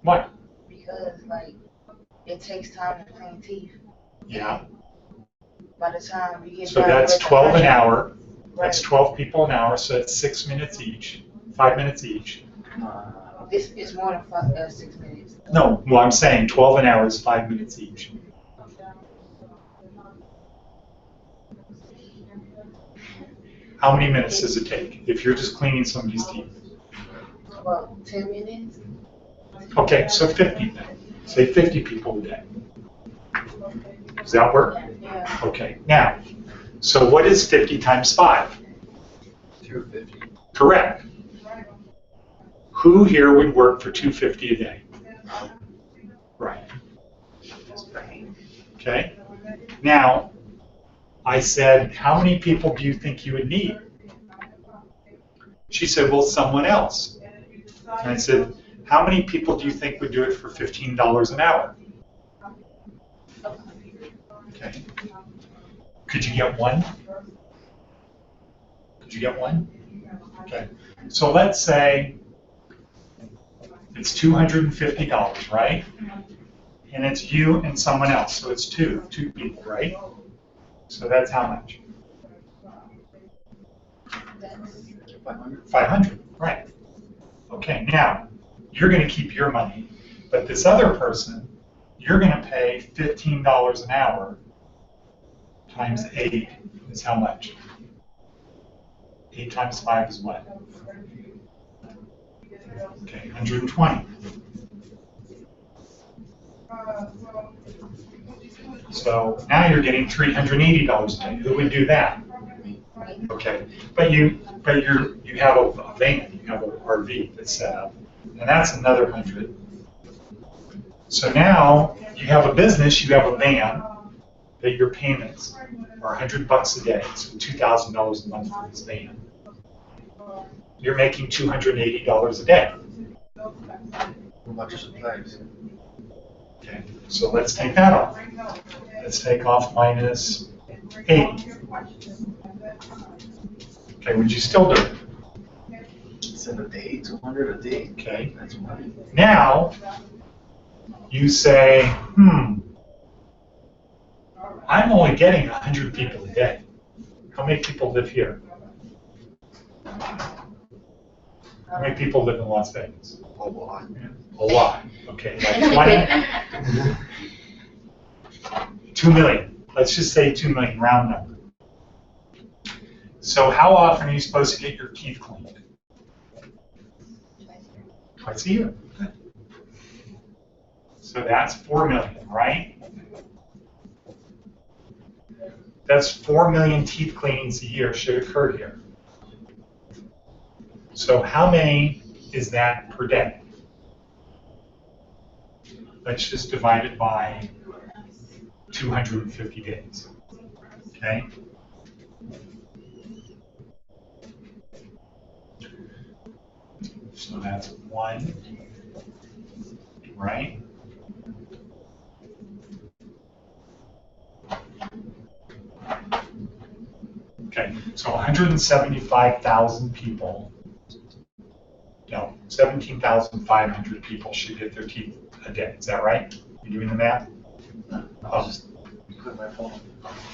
What? Because, like, it takes time to clean teeth. Yeah. By the time you get So done that's with the 12 an brushing- hour. That's Right. 12 people an hour, so that's 6 minutes each, 5 minutes each. It's more than 6 minutes. No, well, I'm saying 12 an hour is 5 minutes each. How many minutes does it take if you're just cleaning somebody's teeth? About 10 minutes. Okay, so 50 then. Say 50 people a day. Does that work? Yeah. Okay, now, so what is 50 times 5? 250. Correct. Who here would work for $250 a day? Right. Okay. Now, I said, how many people do you think you would need? She said, well, someone else. And I said, how many people do you think would do it for $15 an hour? Okay. Could you get one? Could you get one? Okay. So let's say it's $250, right? And it's you and someone else, so it's two people, right? So that's how much? 500. 500, right. Okay, now, you're going to keep your money, but this other person, you're going to pay $15 an hour times 8 is how much? 8 times 5 is what? Okay, 120. So now you're getting $380 a day. Who would do that? Okay, but you have a van, you have an RV that's set up, and that's another 100. So now you have a business, you have a van that your payments are $100 a day, so $2,000 a month for this van. You're making $280 a day. What about your supplies? Okay, so let's take that off. Let's take off minus 80. Okay, would you still do it? Send a day, 200 a day. Okay. That's money. Now, you say, I'm only getting 100 people a day. How many people live here? How many people live in Las Vegas? A lot. A lot. Okay, like 20? 2 million. Let's just say 2 million, round number. So how often are you supposed to get your teeth cleaned? Twice a year. Good. So that's 4 million, right? That's 4 million teeth cleanings a year should occur here. So how many is that per day? let's just divide it by 250 days, okay? So that's 1, right? Okay, so 175,000 people, no, 17,500 people should get their teeth a day. Is that right? You doing the math? I'll just put my phone.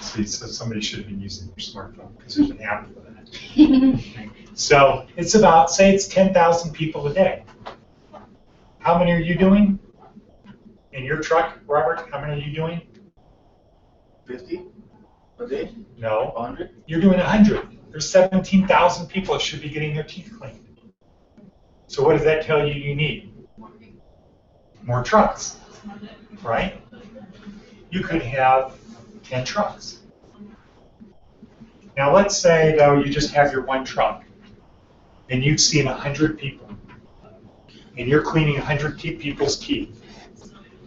See, so somebody should have been using their smartphone because there's an app for that. Okay. So it's about, say it's 10,000 people a day. How many are you doing? In your truck, Robert, how many are you doing? 50 a day? No, 100? you're doing 100. There's 17,000 people that should be getting their teeth cleaned. So what does that tell you you need? More trucks, right? You could have 10 trucks. Now let's say, though, you just have your one truck, and you've seen 100 people, and you're cleaning 100 people's teeth.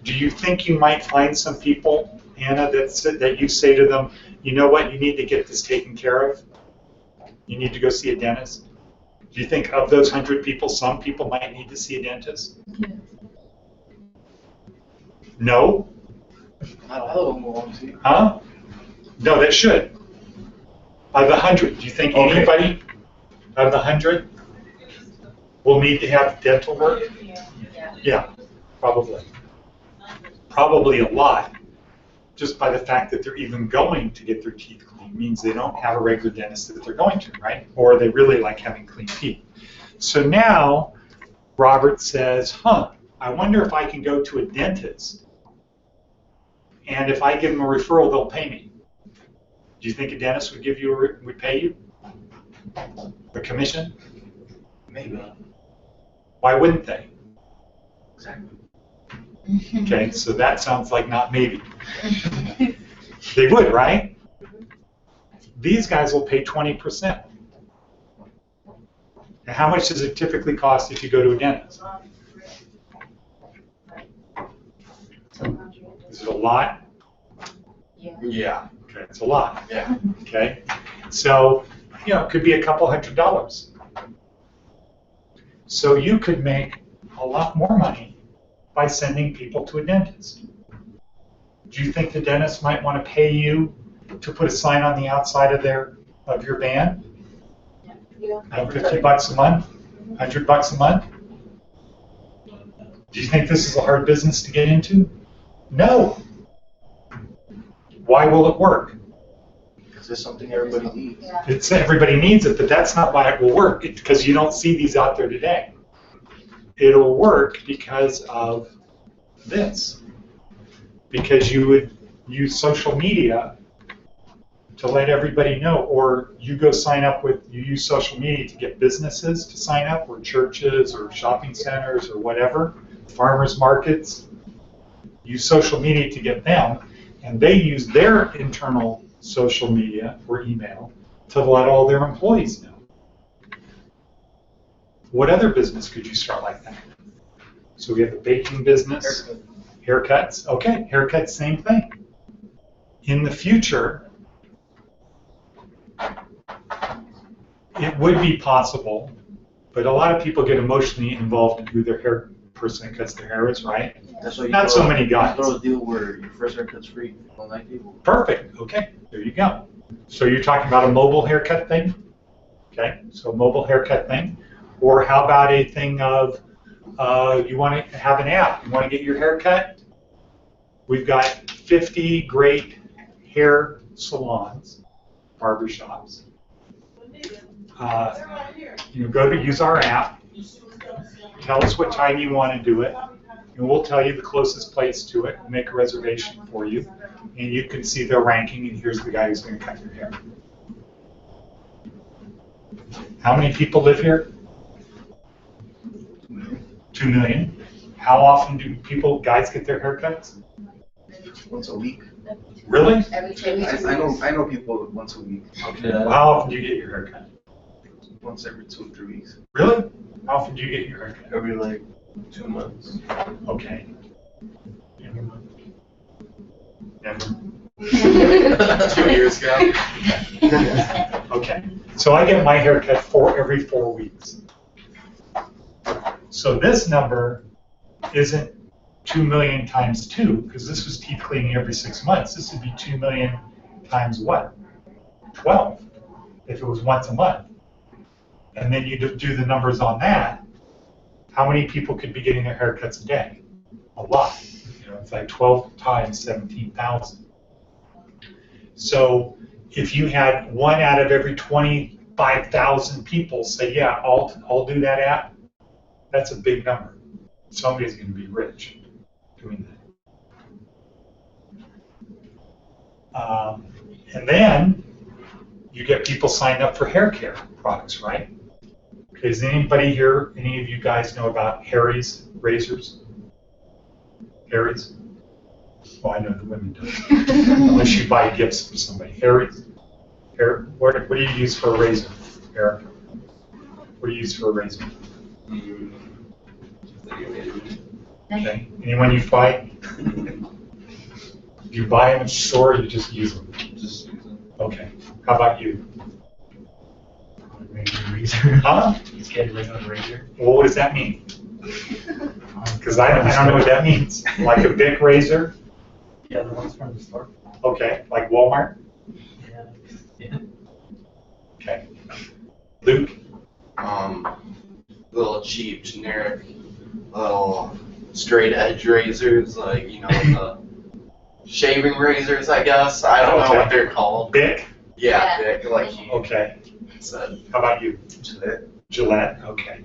Do you think you might find some people, Anna, that you say to them, you know what, you need to get this taken care of? You need to go see a dentist? Do you think of those 100 people, some people might need to see a dentist? No? Not all of them will want to. Huh? No, that should. Of the 100, do you think Okay. anybody of the 100 will need to have dental work? Yeah, probably. Probably a lot, just by the fact that they're even going to get their teeth cleaned means they don't have a regular dentist that they're going to, right? Or they really like having clean teeth. So now Robert says, I wonder if I can go to a dentist, and if I give them a referral, they'll pay me. Do you think a dentist would would pay you a commission? Maybe. Why wouldn't they? Exactly. Okay, so that sounds like not maybe. They would, right? These guys will pay 20%. And how much does it typically cost if you go to a dentist? Is it a lot? Yeah. Okay, it's a lot. Yeah. Okay, so it could be a couple $100. So you could make a lot more money by sending people to a dentist. Do you think the dentist might want to pay you to put a sign on the outside of your van? Yeah. $50 a month, $100 a month? Do you think this is a hard business to get into? No. Why will it work? Because it's something everybody needs. It's everybody needs it, but that's not why it will work, because you don't see these out there today. It'll work because of this. Because you would use social media to let everybody know, or you use social media to get businesses to sign up, or churches, or shopping centers, or whatever, farmers markets. Use social media to get them, and they use their internal social media or email to let all their employees know. What other business could you start like that? So we have a baking business, haircuts. Okay, haircuts, same thing. In the future, it would be possible, but a lot of people get emotionally involved in who their person that cuts their hair is, right? That's why you Not so many guys. Throw a deal where your first haircut's free. Don't like people. Perfect. Okay, there you go. So you're talking about a mobile haircut thing? Okay, so mobile haircut thing. Or how about a thing of you want to have an app, you want to get your hair cut? We've got 50 great hair salons, barbershops. Use our app. Tell us what time you want to do it, and we'll tell you the closest place to it, make a reservation for you, and you can see their ranking, and here's the guy who's going to cut your hair. How many people live here? 2 million. How often do guys get their haircuts? Once a week. Really? Every 2 weeks. I know people once a week. Okay. Well, how often do you get your haircut? Once every 2 or 3 weeks. Really? How often do you get your haircut? Every 2 months. Okay. Never. 2 years ago. Okay, so I get my hair cut every 4 weeks. So this number isn't 2 million times 2, because this was teeth cleaning every 6 months. This would be 2 million times what? 12, if it was once a month. And then you do the numbers on that. How many people could be getting their haircuts a day? A lot. You know, it's like 12 times 17,000. So if you had 1 out of every 25,000 people say, yeah, I'll do that app, that's a big number. Somebody's going to be rich doing that. And then you get people signed up for hair care products, right? Does anybody here, any of you guys know about Harry's razors? Harry's? Well, I know the women do. Unless you buy gifts for somebody. Harry's? What do you use for a razor, Eric? What do you use for a razor? Okay. Anyone you buy? Do you buy them in the store or you just use them? Just use them. Okay. How about you? Razor. Huh? He's getting rid of a razor. Well, what does that mean? Because I don't know what that means. Like a Bic razor? Yeah, the ones from the store. Okay. Like Walmart? Yeah. Yeah. Okay. Luke? Little cheap, generic, little straight edge razors, like, you know, the shaving razors, I guess. I don't know what they're called. Bic? Yeah, Bic, like he Okay. said. How about you? Gillette. Gillette? Okay.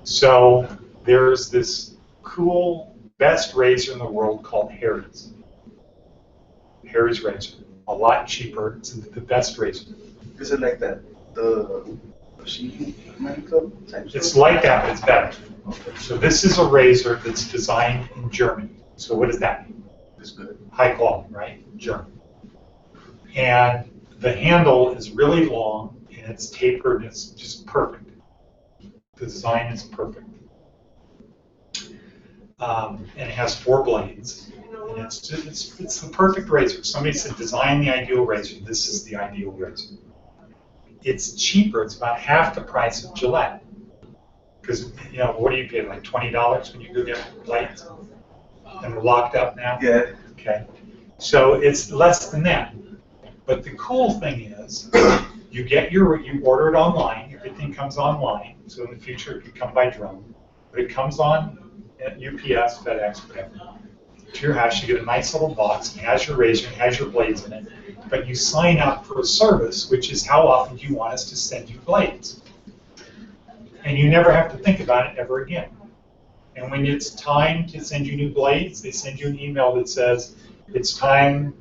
So there's this cool best razor in the world called Harry's. Harry's razor. A lot cheaper. It's the best razor. Is it like that? The machine club type It's stuff? like that, but it's better. So this is a razor that's designed in Germany. So what does that mean? It's good. High quality, right? German. And the handle is really long and it's tapered and it's just perfect. The design is perfect. And it has 4 blades. And it's the perfect razor. Somebody said design the ideal razor. This is the ideal razor. It's cheaper. It's about half the price of Gillette. Because, you know, what do you pay, like $20 when you go get blades? And they're locked up now? Yeah. Okay. So it's less than that. But the cool thing is, you order it online. Everything comes online. So in the future, it could come by drone. But it comes on at UPS, FedEx, whatever. To your house, you get a nice little box. It has your razor, it has your blades in it. But you sign up for a service, which is how often do you want us to send you blades. And you never have to think about it ever again. And when it's time to send you new blades, they send you an email that says, it's time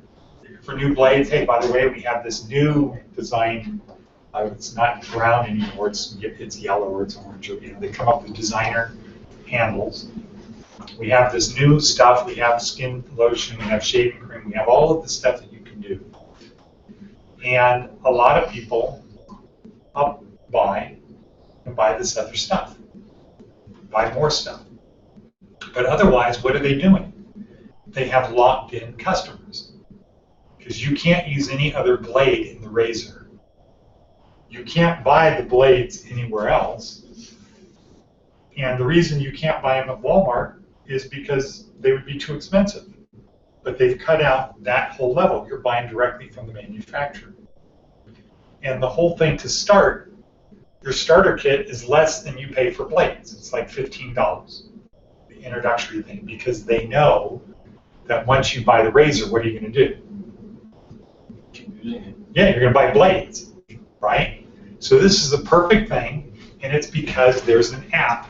for new blades. Hey, by the way, we have this new design. It's not brown anymore, it's yellow or it's orange. Or, you know, they come up with designer handles. We have this new stuff. We have skin lotion, we have shaving cream, we have all of the stuff that you can do. And a lot of people buy this other stuff, buy more stuff. But otherwise, what are they doing? They have locked in customers. Because you can't use any other blade in the razor. You can't buy the blades anywhere else. And the reason you can't buy them at Walmart is because they would be too expensive. But they've cut out that whole level. You're buying directly from the manufacturer. And the whole thing to start, your starter kit is less than you pay for blades. It's like $15, the introductory thing, because they know that once you buy the razor, what are you going to do? Keep using it. Yeah, you're going to buy blades, right? So this is a perfect thing, and it's because there's an app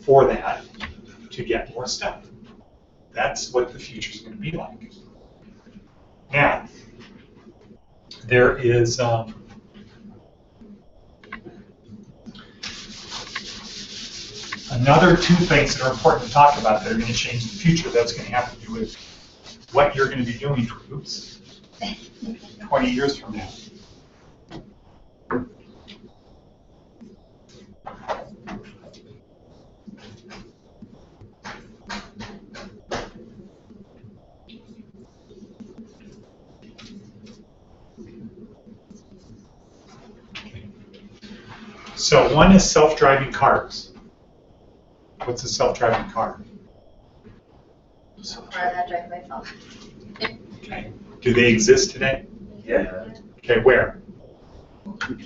for that to get more stuff. That's what the future is going to be like. Now, there is another 2 things that are important to talk about that are going to change the future. That's going to have to do with what you're going to be doing, 20 years from now. So one is self-driving cars. What's a self-driving car? Car that drives myself. Okay. Do they exist today? Yeah. Okay, where?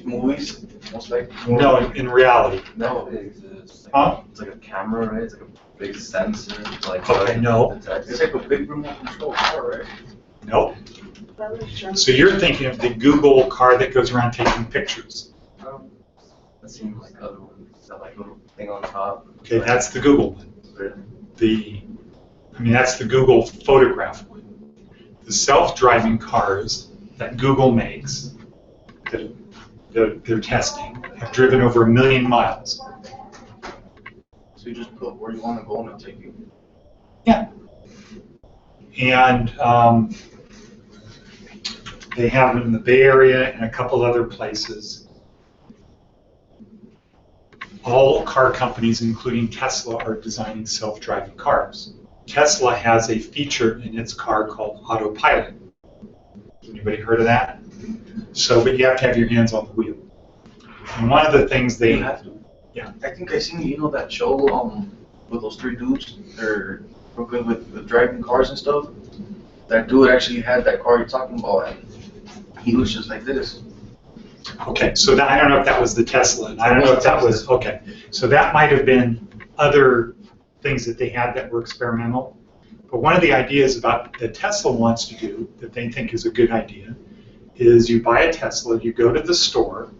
Movies, most likely. No, in reality. No, it exists. Huh? It's like a camera, right? It's like a big sensor. Like Okay, no. It's like a big remote control car, right? Nope. So you're thinking of the Google car that goes around taking pictures. That seems like other ones. That like little thing on top. Okay, that's the Google one. Really? That's the Google photograph one. The self-driving cars that Google makes, that they're testing, have driven over 1 million miles. So you just put where you want to go and it'll take you. Yeah. And they have them in the Bay Area and a couple other places. All car companies, including Tesla, are designing self-driving cars. Tesla has a feature in its car called autopilot. Anybody heard of that? So, but you have to have your hands on the wheel. And one of the things they You have to. Yeah. I think I seen that show with those 3 dudes. They're real good with driving cars and stuff. That dude actually had that car you're talking about, and he was just like this. Okay, so that, I don't know if that was the Tesla, and I don't know if that was, okay. So that might have been other things that they had that were experimental. But one of the ideas about that Tesla wants to do, that they think is a good idea, is you buy a Tesla, you go to the store,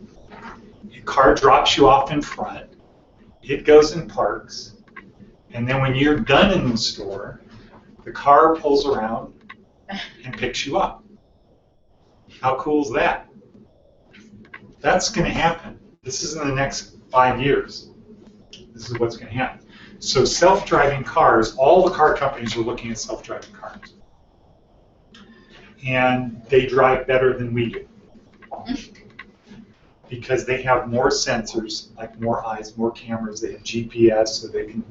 a car drops you off in front, it goes and parks, and then when you're done in the store, the car pulls around and picks you up. How cool is that? That's going to happen. This is in the next 5 years. This is what's going to happen. So self-driving cars, all the car companies are looking at self-driving cars. And they drive better than we do. Because they have more sensors, like more eyes, more cameras. They have GPS, so they can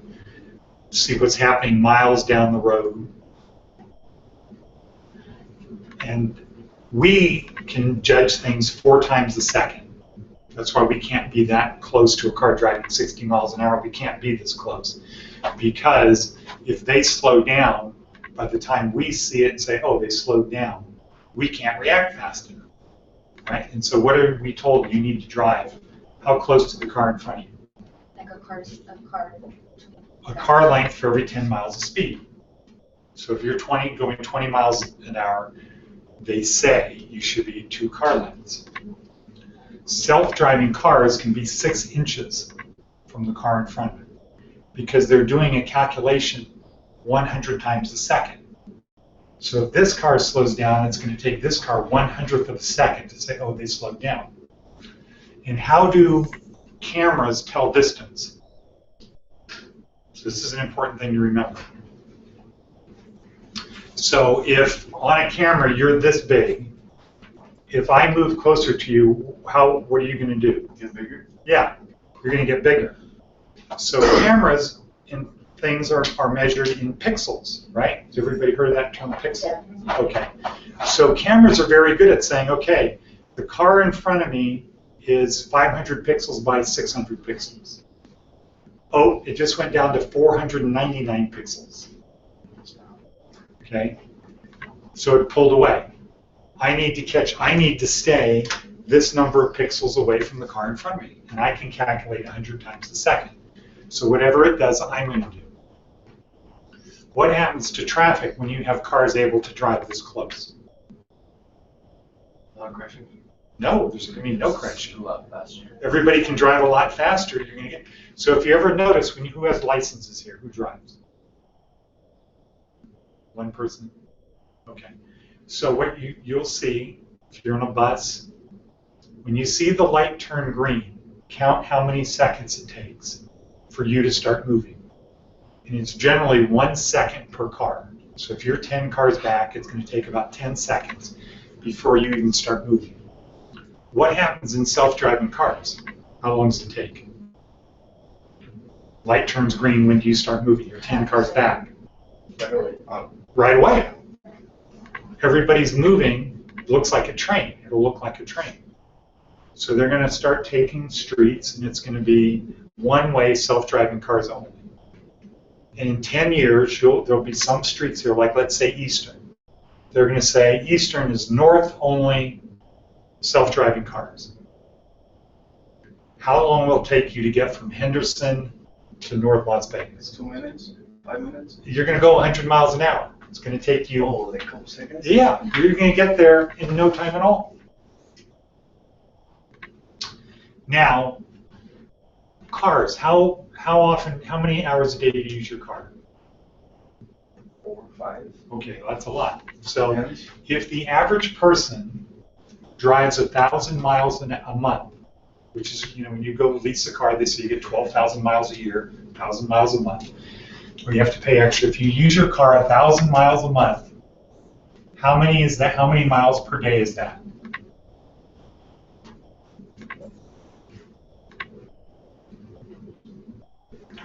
see what's happening miles down the road. And we can judge things 4 times a second. That's why we can't be that close to a car driving 60 miles an hour. We can't be this close. Because if they slow down, by the time we see it and say, oh, they slowed down, we can't react fast enough. Right? And so what are we told you need to drive? How close to the car in front of you? Like a car. A car length for every 10 miles of speed. So if you're going 20 miles an hour, they say you should be 2 car lengths. Self-driving cars can be 6 inches from the car in front of it because they're doing a calculation 100 times a second. So if this car slows down, it's going to take this car 1/100th of a second to say, oh, they slowed down. And how do cameras tell distance? So this is an important thing to remember. So if on a camera you're this big, if I move closer to you, what are you going to do? Get bigger. Yeah, you're going to get bigger. So cameras and things are measured in pixels, right? Has everybody heard of that term, pixel? Okay. So cameras are very good at saying, okay, the car in front of me is 500 pixels by 600 pixels. Oh, it just went down to 499 pixels. Okay? So it pulled away. I need to stay this number of pixels away from the car in front of me. And I can calculate 100 times a second. So whatever it does, I'm going to do. What happens to traffic when you have cars able to drive this close? Not crashing. No, there's going to be no crashing. A lot faster. Everybody can drive a lot faster. You're going to get. So if you ever notice, who has licenses here? Who drives? One person? Okay. So what you'll see, if you're on a bus, when you see the light turn green, count how many seconds it takes for you to start moving. And it's generally 1 second per car. So if you're 10 cars back, it's going to take about 10 seconds before you even start moving. What happens in self-driving cars? How long does it take? Light turns green, when do you start moving? You're 10 cars back. Right away. Everybody's moving, looks like a train. It'll look like a train. So they're going to start taking streets, and it's going to be one-way self-driving cars only. And in 10 years, there'll be some streets here, like let's say Eastern. They're going to say Eastern is north-only self-driving cars. How long will it take you to get from Henderson to North Las Vegas? 2 minutes, 5 minutes. You're going to go 100 miles an hour. It's going to take you. Oh, like a couple seconds. Yeah, you're going to get there in no time at all. Now, cars. How often? How many hours a day do you use your car? 4 or 5. Okay, that's a lot. So, Depends. if the average person drives 1,000 miles a month, which is, when you go lease a car, they say you get 12,000 miles a year, 1,000 miles a month, or you have to pay extra. If you use your car 1,000 miles a month, how many is that? How many miles per day is that?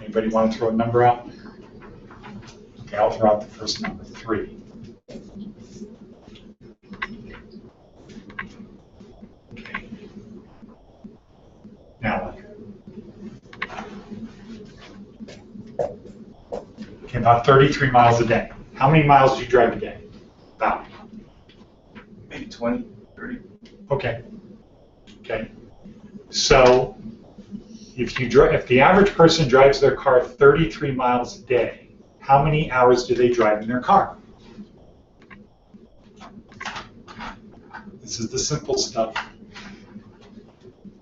Anybody want to throw a number out? Okay, I'll throw out the first number, 3. Okay. Now what? Okay, about 33 miles a day. How many miles do you drive a day? About. Maybe 20, 30. Okay. Okay. So if the average person drives their car 33 miles a day, how many hours do they drive in their car? This is the simple stuff.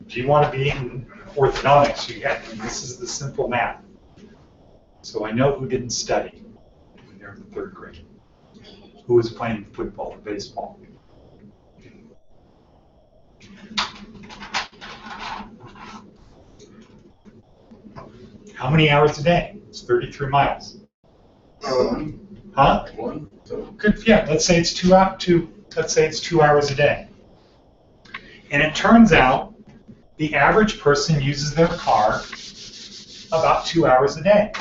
If you want to be in orthodontics, this is the simple math. So I know who didn't study when they were in the 3rd grade. Who was playing football or baseball. How many hours a day? It's 33 miles. Huh? 1. So Good. Yeah. Let's say it's 2 hours a day. And it turns out the average person uses their car about 2 hours a day.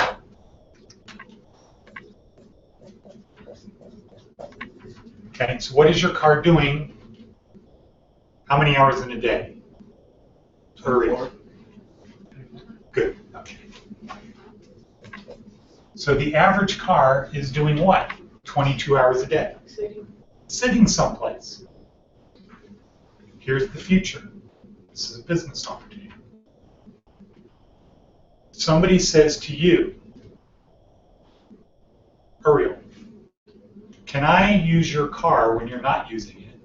Okay. So what is your car doing? How many hours in a day? Hurry. Good. Okay. So the average car is doing what? 22 hours a day. Sitting someplace. Here's the future. This is a business opportunity. Somebody says to you, Ariel, can I use your car when you're not using it?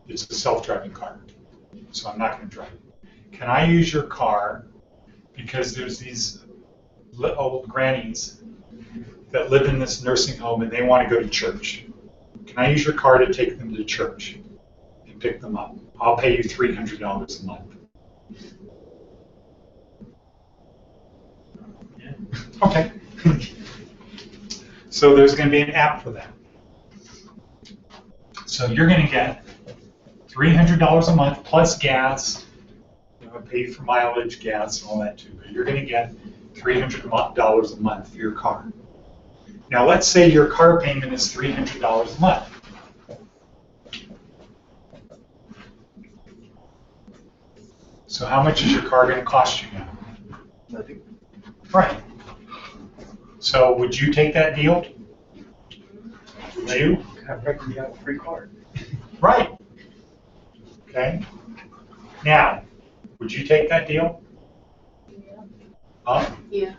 It's a self-driving car, so I'm not going to drive it. Can I use your car because there's these old grannies that live in this nursing home and they want to go to church? Can I use your car to take them to church and pick them up? I'll pay you $300 a month. Yeah. Okay. So there's going to be an app for that. So you're going to get $300 a month plus gas. I'm going to pay for mileage, gas, and all that too. But you're going to get $300 a month for your car. Now let's say your car payment is $300 a month. So how much is your car going to cost you now? nothing. Right. So would you take that deal? Would you? I practically have a free card. Right. Okay. Now, would you take that deal? Huh? Yeah.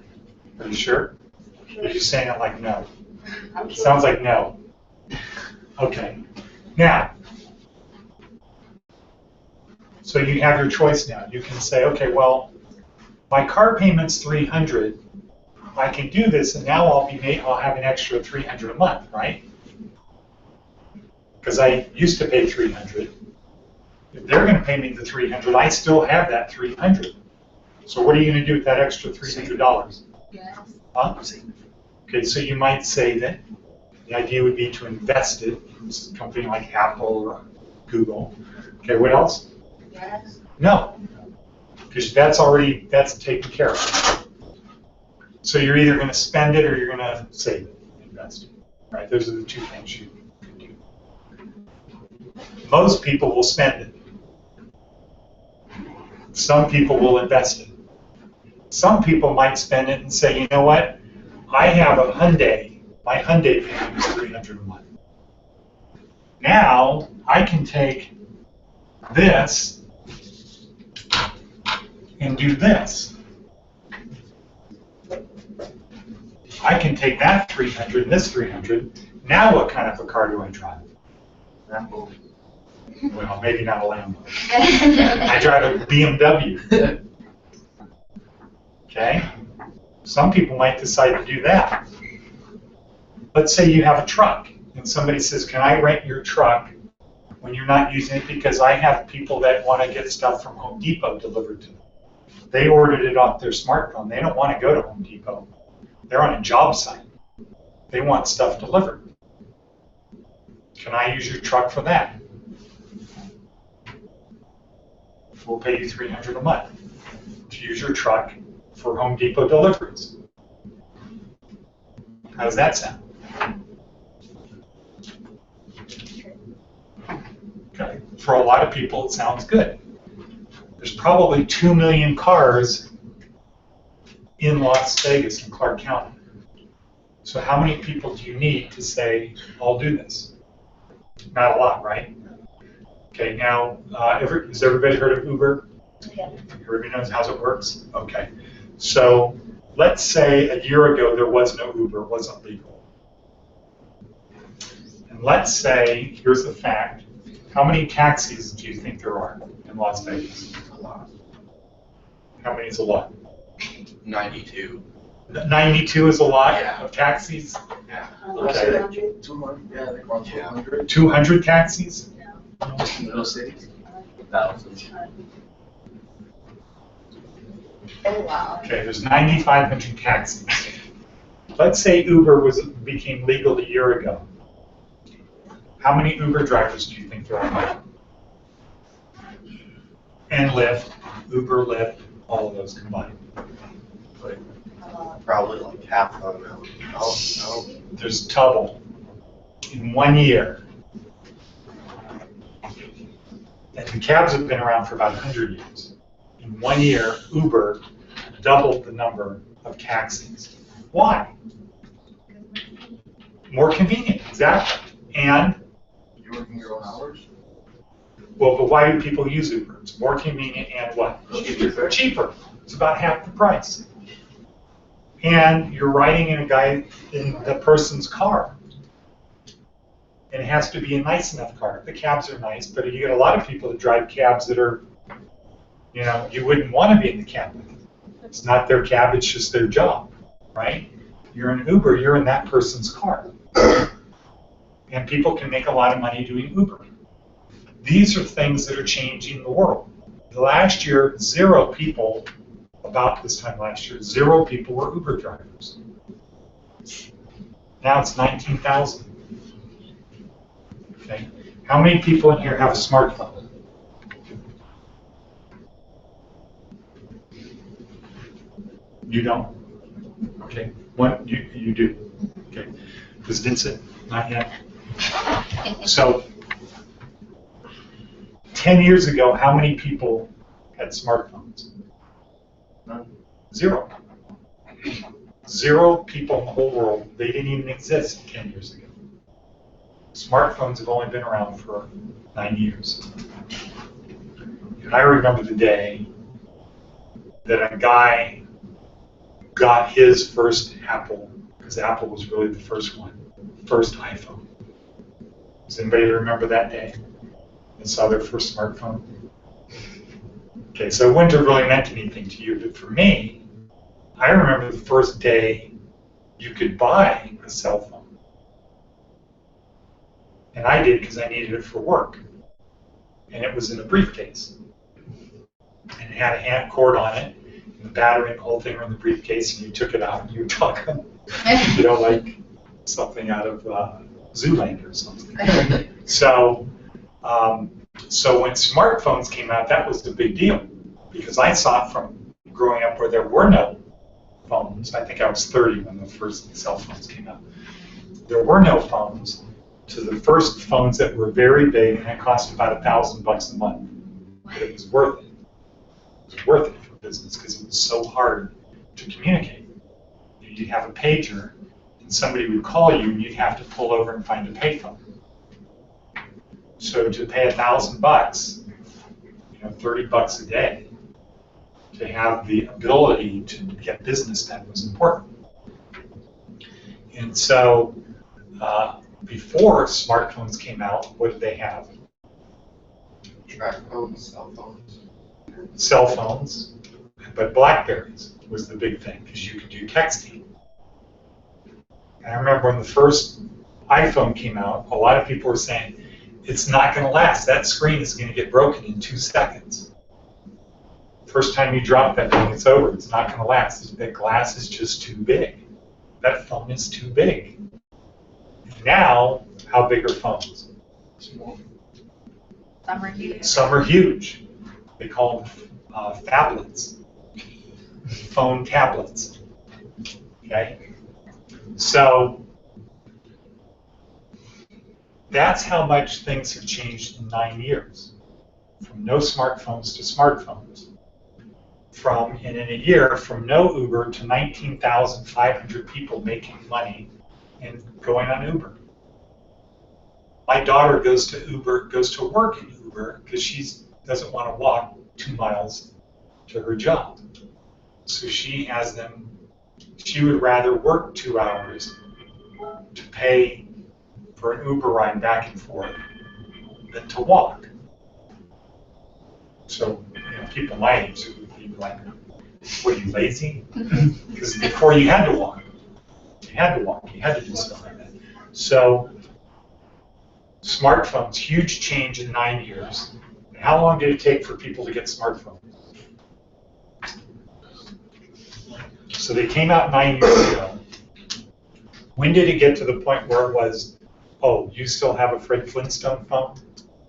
Are you sure? Are you saying it like no? I'm sure. Sounds like no. Okay. Now, so you have your choice now. You can say, okay, well, my car payment's $300. I can do this, and now I'll have an extra $300 a month, right? Because I used to pay $300. If they're going to pay me the $300, I still have that $300. So what are you going to do with that extra $300? Yes. Huh? Okay, so you might say that the idea would be to invest it in a company like Apple or Google. Okay, what else? Yes. No, because that's taken care of. So you're either going to spend it or you're going to save it, invest it. Right? Those are the two things you can do. Most people will spend it. Some people will invest it. Some people might spend it and say, you know what? I have a Hyundai. My Hyundai payment is $300 a month. Now I can take this and do this. I can take that 300 and this 300. Now what kind of a car do I drive? Lambo. Well, maybe not a Lambo. I drive a BMW. Okay? Some people might decide to do that. Let's say you have a truck and somebody says, can I rent your truck when you're not using it? Because I have people that want to get stuff from Home Depot delivered to them. They ordered it off their smartphone. They don't want to go to Home Depot. They're on a job site. They want stuff delivered. Can I use your truck for that? We'll pay you $300 a month to use your truck for Home Depot deliveries. How does that sound? Okay. For a lot of people, it sounds good. There's probably 2 million cars in Las Vegas and Clark County. So how many people do you need to say, I'll do this? Not a lot, right? Okay, now, has everybody heard of Uber? Yeah. Everybody knows how it works? Okay. So let's say a year ago there was no Uber, it wasn't legal. And let's say, here's the fact, how many taxis do you think there are in Las Vegas? A lot. How many is a lot? 92. 92 is a lot Yeah. of taxis? Yeah. Okay. 200. 200, yeah, like around Yeah. 200. 200 taxis? Most in the little cities. Thousands. Oh, wow. Okay, there's 9,500 taxis. Let's say Uber became legal a year ago. How many Uber drivers do you think there are? And Lyft, Uber, Lyft, all of those combined. Probably like half of them. Oh, There's double in 1 year. And the cabs have been around for about 100 years. In 1 year, Uber doubled the number of taxis. Why? More convenient, exactly. And, You're working your own hours? well, but why do people use Uber? It's more convenient and what? Cheaper. Cheaper. It's about half the price. And you're riding in the person's car. And it has to be a nice enough car. The cabs are nice, but you get a lot of people that drive cabs that are, you know, you wouldn't want to be in the cab with. It's not their cab, it's just their job, right? You're in Uber, you're in that person's car. And people can make a lot of money doing Uber. These are things that are changing the world. Last year, 0 people, about this time last year, 0 people were Uber drivers. Now it's 19,000. Okay. How many people in here have a smartphone? You don't? Okay. What? You do? Okay. Does Vincent? Not yet. So, 10 years ago, how many people had smartphones? None. 0. 0 people in the whole world. They didn't even exist 10 years ago. Smartphones have only been around for 9 years. And I remember the day that a guy got his first Apple, because Apple was really the first one, first iPhone. Does anybody remember that day? And saw their first smartphone? Okay, so it wouldn't have really meant anything to you, but for me, I remember the first day you could buy a cell phone. And I did because I needed it for work. And it was in a briefcase. And it had a hand cord on it, and the battery and the whole thing were in the briefcase, and you took it out and you were talking, you know, like something out of Zoolander or something. So when smartphones came out, that was the big deal. Because I saw it from growing up where there were no phones. I think I was 30 when the first cell phones came out. There were no phones. to the first phones that were very big, and it cost about $1,000 a month. But it was worth it. It was worth it for business because it was so hard to communicate. You'd have a pager, and somebody would call you, and you'd have to pull over and find a payphone. So to pay $1,000, $30 a day, to have the ability to get business done was important. And so before smartphones came out, what did they have? Track phones, cell phones. Cell phones, but BlackBerries was the big thing because you could do texting. And I remember when the first iPhone came out, a lot of people were saying, it's not going to last. That screen is going to get broken in 2 seconds. First time you drop that thing, it's over. It's not going to last. That glass is just too big. That phone is too big. Now, how big are phones? Small. Some are huge. Some are huge. They call them phablets. Phone tablets. Okay? So, that's how much things have changed in 9 years. From no smartphones to smartphones. In a year, from no Uber to 19,500 people making money and going on Uber. My daughter goes to work in Uber because she doesn't want to walk 2 miles to her job. So she would rather work 2 hours to pay for an Uber ride back and forth than to walk. So people my age would be like, what are you, lazy? Because before you had to walk. You had to do stuff like that. So smartphones, huge change in 9 years. How long did it take for people to get smartphones? So they came out 9 years ago. When did it get to the point where it was, oh, you still have a Fred Flintstone phone?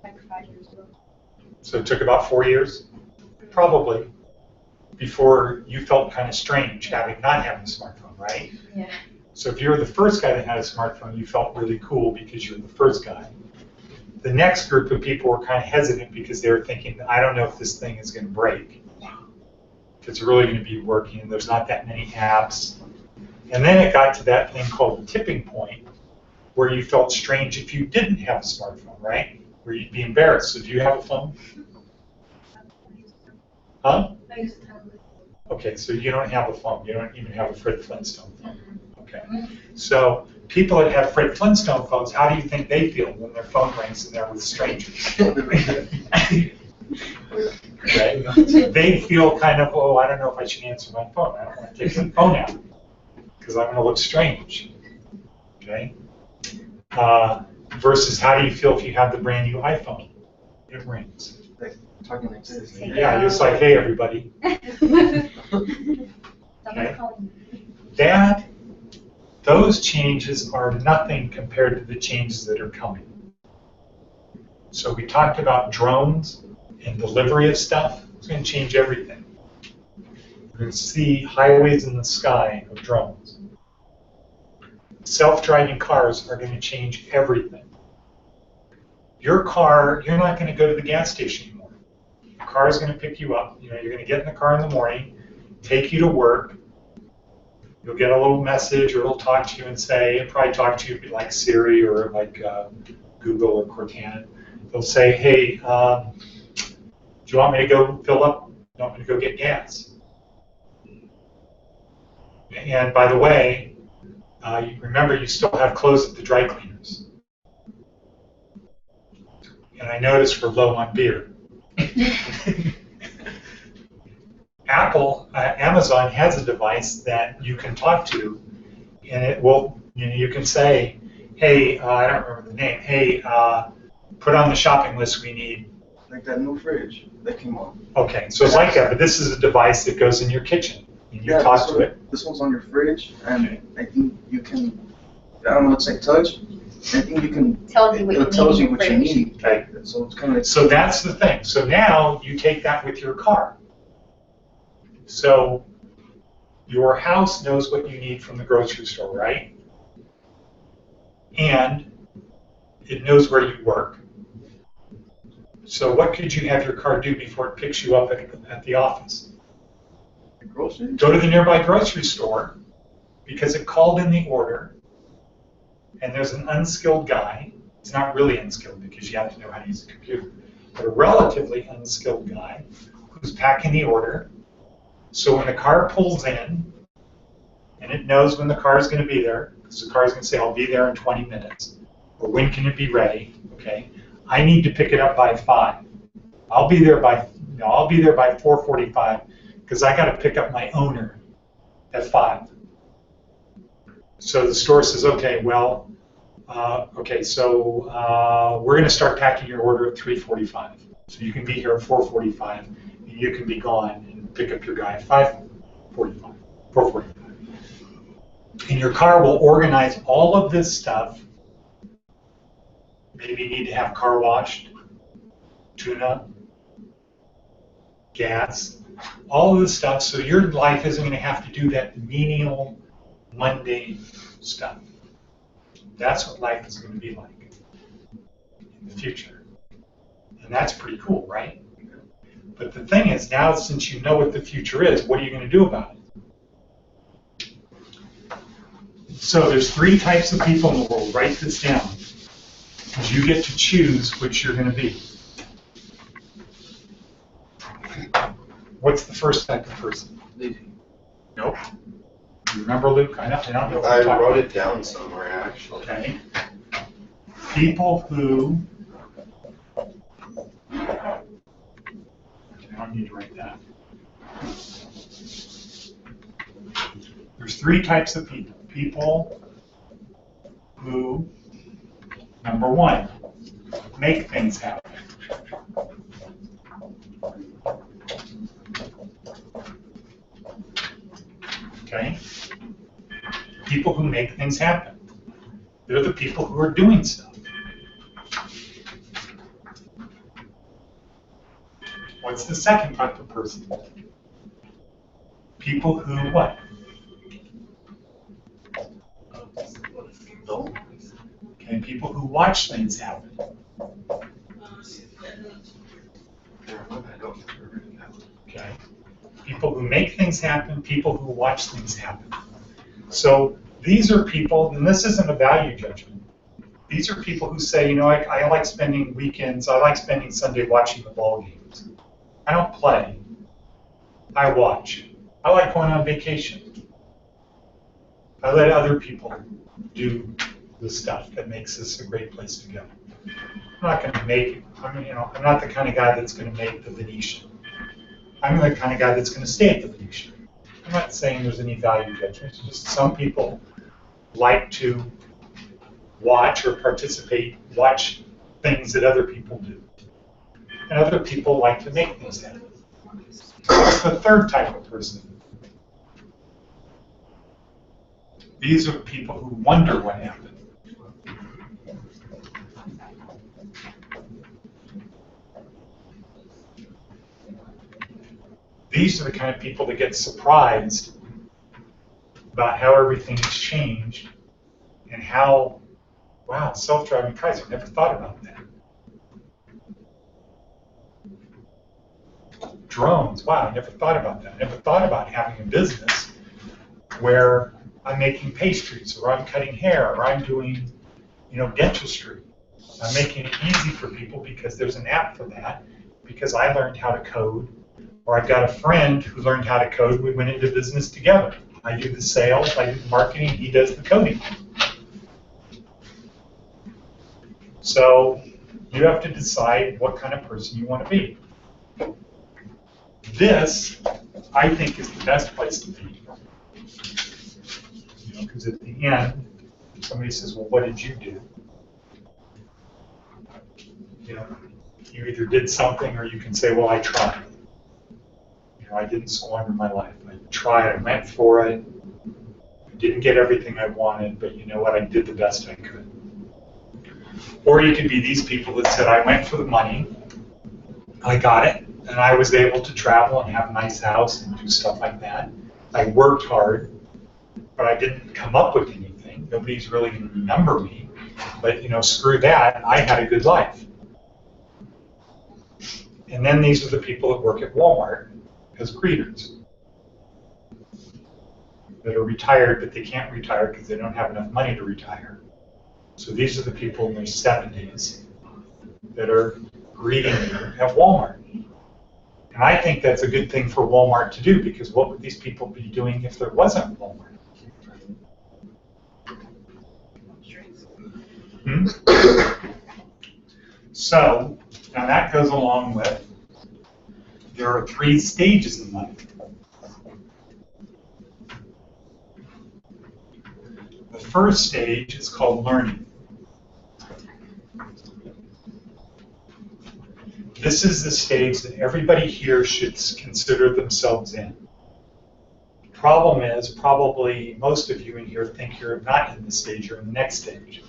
Like 5 years ago. So it took about 4 years? Probably. Before you felt kind of strange not having a smartphone, right? Yeah. So if you were the first guy that had a smartphone, you felt really cool because you're the first guy. The next group of people were kind of hesitant because they were thinking, I don't know if this thing is going to break. If it's really going to be working, there's not that many apps. And then it got to that thing called the tipping point where you felt strange if you didn't have a smartphone, right? Where you'd be embarrassed. So do you have a phone? Huh? Okay, so you don't have a phone. You don't even have a Fred Flintstone phone. Okay. So people that have Fred Flintstone phones, how do you think they feel when their phone rings and they're with strangers? Okay. They feel kind of, oh, I don't know if I should answer my phone. I don't want to take my phone out because I'm going to look strange. Okay. Versus how do you feel if you have the brand new iPhone? It rings. Like talking like this. Yeah, you're just like, hey, everybody. Okay. Those changes are nothing compared to the changes that are coming. So we talked about drones and delivery of stuff. It's going to change everything. We're going to see highways in the sky of drones. Self-driving cars are going to change everything. Your car, you're not going to go to the gas station anymore. Your car is going to pick you up. You're going to get in the car in the morning, take you to work. You'll get a little message, or it'll talk to you and say, it'll probably talk to you like Siri or like Google or Cortana. They'll say, hey, do you want me to go fill up? Do you want me to go get gas? And by the way, remember you still have clothes at the dry cleaners. And I noticed we're low on beer. Amazon has a device that you can talk to, and it will, you can say, hey, I don't remember the name, hey, put on the shopping list we need. Like that new fridge that came on. Okay, so it's like that, but this is a device that goes in your kitchen, and you talk to it. This one's on your fridge, and I think you can, I don't know, it's like touch. I think you can, Tells you what you it tells need you in what your you fridge. need. Okay. So it's kind of like, So that's the thing. So now you take that with your car. So your house knows what you need from the grocery store, right? And it knows where you work. So what could you have your car do before it picks you up at the office? Groceries? Go to the nearby grocery store because it called in the order and there's an unskilled guy. It's not really unskilled because you have to know how to use a computer, but a relatively unskilled guy who's packing the order. So when the car pulls in, and it knows when the car is going to be there, because the car is going to say, I'll be there in 20 minutes, or when can it be ready, okay? I need to pick it up by 5. I'll be there by 4:45 because I got to pick up my owner at 5. So the store says, okay, well, we're going to start packing your order at 3:45. So you can be here at 4:45, and you can be gone and pick up your guy at 4:45. And your car will organize all of this stuff. Maybe you need to have car washed, tune-up, gas, all of this stuff. So your life isn't going to have to do that menial, mundane stuff. That's what life is going to be like in the future. And that's pretty cool, right? But the thing is, now since you know what the future is, what are you going to do about it? So there's 3 types of people in the world. Write this down. Because you get to choose which you're going to be. What's the first type of person? Lazy. Nope. You remember, Luke? I don't know. I wrote it down somewhere, actually. Okay. People who... I don't need to write that. There's 3 types of people. People who, number 1, make things happen. Okay? People who make things happen. They're the people who are doing stuff. What's the second type of person? People who what? Don't. Okay, people who watch things happen. Okay. People who make things happen, people who watch things happen. So these are people, and this isn't a value judgment. These are people who say, you know, I like spending weekends, I like spending Sunday watching the ball games. I don't play. I watch. I like going on vacation. I let other people do the stuff that makes this a great place to go. I'm not going to make, I'm not the kind of guy that's going to make the Venetian. I'm the kind of guy that's going to stay at the Venetian. I'm not saying there's any value judgment. It's just some people like to watch or watch things that other people do. And other people like to make things happen. What's the third type of person? These are the people who wonder what happened. These are the kind of people that get surprised about how everything's changed and how, wow, self-driving cars, I never thought about that. Drones, wow, I never thought about that. I never thought about having a business where I'm making pastries, or I'm cutting hair, or I'm doing, dentistry. I'm making it easy for people because there's an app for that, because I learned how to code, or I've got a friend who learned how to code, we went into business together. I do the sales, I do the marketing, he does the coding. So you have to decide what kind of person you want to be. This, I think, is the best place to be. Because at the end, somebody says, well, what did you do? You either did something, or you can say, well, I tried. I didn't squander my life. I tried, I went for it. I didn't get everything I wanted, but you know what? I did the best I could. Or you could be these people that said, I went for the money, I got it, and I was able to travel and have a nice house and do stuff like that. I worked hard, but I didn't come up with anything. Nobody's really going to remember me. But, you know, screw that, I had a good life. And then these are the people that work at Walmart as greeters, that are retired, but they can't retire because they don't have enough money to retire. So these are the people in their 70s that are greeting you at Walmart. And I think that's a good thing for Walmart to do, because what would these people be doing if there wasn't Walmart? So, now that goes along with, there are 3 stages in life. The first stage is called learning. This is the stage that everybody here should consider themselves in. The problem is, probably most of you in here think you're not in this stage, you're in the next stage.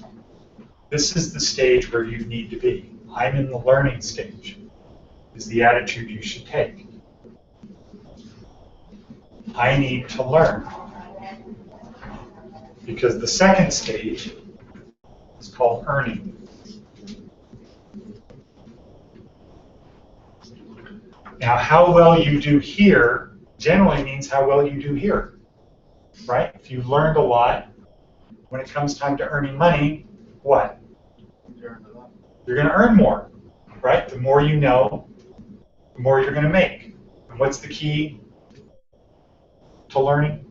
This is the stage where you need to be. I'm in the learning stage, is the attitude you should take. I need to learn. Because the second stage is called earning. Now, how well you do here generally means how well you do here, right? If you learned a lot, when it comes time to earning money, what? You're going to earn more, right? The more you know, the more you're going to make. And what's the key to learning?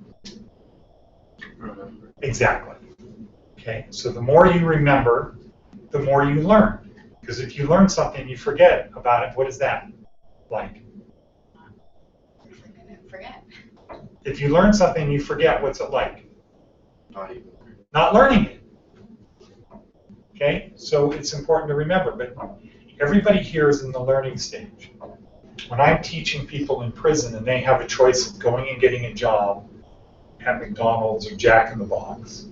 Remember. Exactly. Okay, so the more you remember, the more you learn. Because if you learn something, you forget about it, what is that like? Forget. If you learn something, you forget, what's it like? Not even. Not learning it. Okay, so it's important to remember, but everybody here is in the learning stage. When I'm teaching people in prison and they have a choice of going and getting a job at McDonald's or Jack in the Box,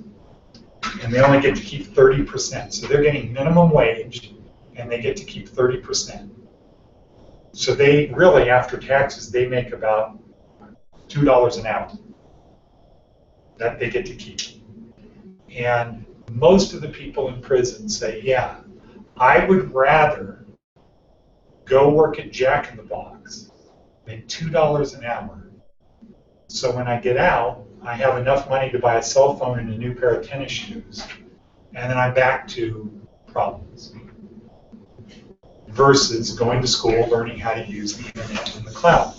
and they only get to keep 30%. So they're getting minimum wage, and they get to keep 30%. So they really, after taxes, they make about $2 an hour that they get to keep. And most of the people in prison say, yeah, I would rather go work at Jack in the Box, make $2 an hour. So when I get out, I have enough money to buy a cell phone and a new pair of tennis shoes, and then I'm back to problems. Versus going to school, learning how to use the internet and the cloud.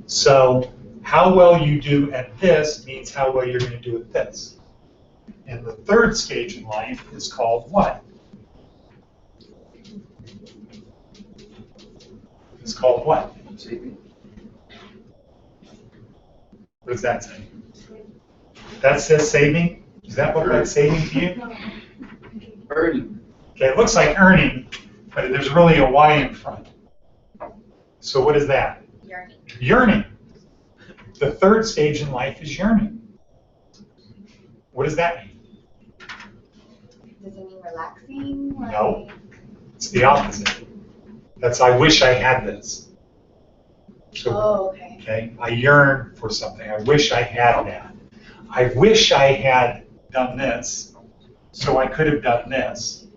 So how well you do at this means how well you're going to do at this. And the third stage in life is called what? It's called what? Saving. What does that say? That says saving? Does that look like saving to you? Earning. Okay, it looks like earning, but there's really a Y in front. So what is that? Yearning. Yearning. The third stage in life is yearning. What does that mean? Does it mean relaxing? Like, No. It's the opposite. That's I wish I had this. So, Oh, okay. okay, I yearn for something. I wish I had that. I wish I had done this, so I could have done this.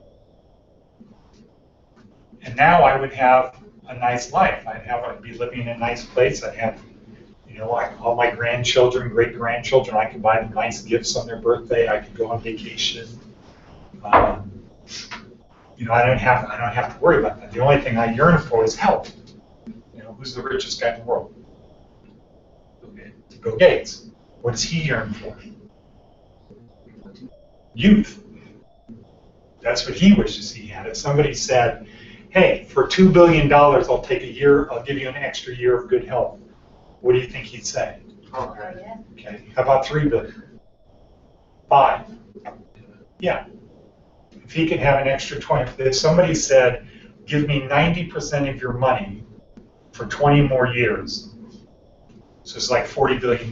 And now I would have a nice life. I'd be living in a nice place. I'd have, you know, all my grandchildren, great-grandchildren. I could buy them nice gifts on their birthday. I could go on vacation. You know, I don't have to worry about that. The only thing I yearn for is health. You know, who's the richest guy in the world? Bill Gates. What does he yearn for? Youth. That's what he wishes he had. If somebody said, hey, for $2 billion, I'll take a year, I'll give you an extra year of good health, what do you think he'd say? Oh, yeah. Okay, how about $3 billion? 5. Yeah. If he could have an extra 20, if somebody said, give me 90% of your money for 20 more years, so it's like $40 billion.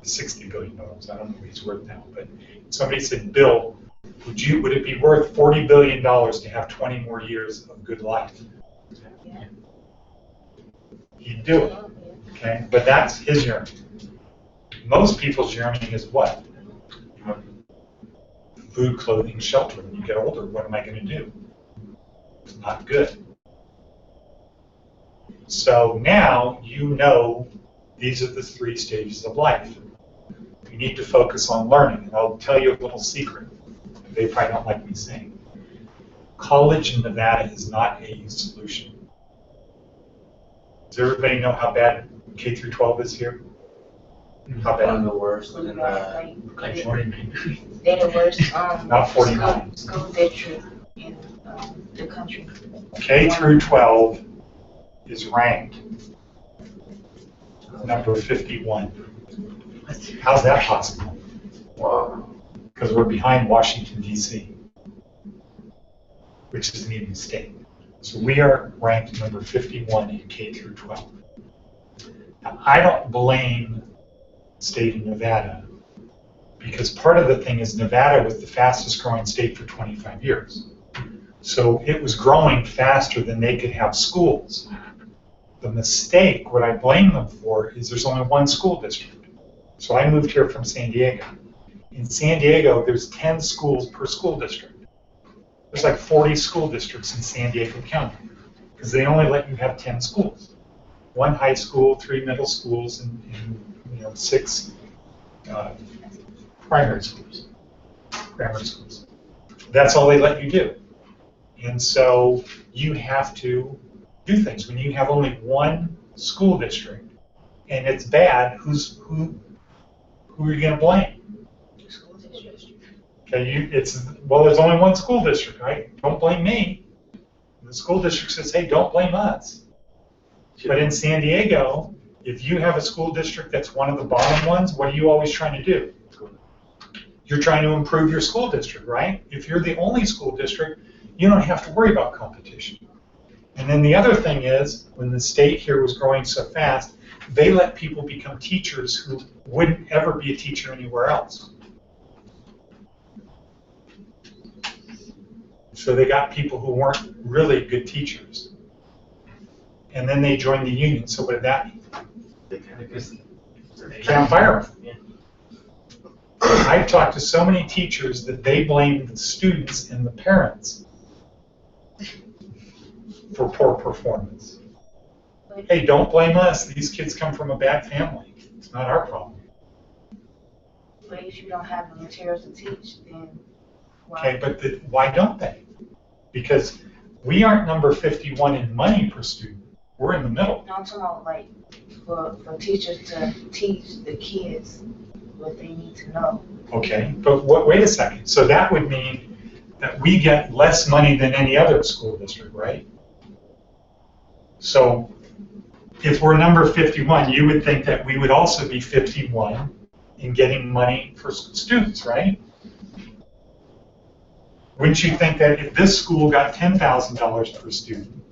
$60 billion, I don't know what he's worth now, but somebody said, Bill, would it be worth $40 billion to have 20 more years of good life? Yeah. He'd do it, okay? But that's his yearning. Most people's yearning is what? food, clothing, shelter. When you get older, what am I going to do? It's not good. So now you know these are the 3 stages of life. You need to focus on learning. And I'll tell you a little secret. They probably don't like me saying. College in Nevada is not a solution. Does everybody know how bad K through 12 is here? How One of bad? the worst in the Like 49. They're the worst, Not 49. school district in, the country. K through 12 is ranked number 51. How's that possible? wow. Because we're behind Washington, D.C., which isn't even a state. So we are ranked number 51 in K through 12. Now, I don't blame the state of Nevada, because part of the thing is Nevada was the fastest growing state for 25 years. So it was growing faster than they could have schools. The mistake, what I blame them for, is there's only one school district. So I moved here from San Diego. In San Diego, there's 10 schools per school district. There's like 40 school districts in San Diego County, because they only let you have 10 schools. 1 high school, 3 middle schools, and 6 primary schools, grammar schools. That's all they let you do. And so you have to do things. When you have only 1 school district and it's bad, who are you going to blame? School district. Okay, there's only 1 school district, right? Don't blame me. The school district says, hey, don't blame us. But in San Diego, if you have a school district that's one of the bottom ones, what are you always trying to do? You're trying to improve your school district, right? If you're the only school district, you don't have to worry about competition. And then the other thing is, when the state here was growing so fast, they let people become teachers who wouldn't ever be a teacher anywhere else. So they got people who weren't really good teachers. And then they joined the union. So what did that mean? Can't fire them. Yeah. I've talked to so many teachers that they blame the students and the parents for poor performance. Hey, don't blame us. These kids come from a bad family. It's not our problem. But if you don't have the materials to teach, then why? Okay, but why don't they? Because we aren't number 51 in money per student. We're in the middle. No, I'm talking about like for teachers to teach the kids what they need to know. Okay, but wait a second. So that would mean that we get less money than any other school district, right? So if we're number 51, you would think that we would also be 51 in getting money for students, right? Wouldn't you think that if this school got $10,000 per student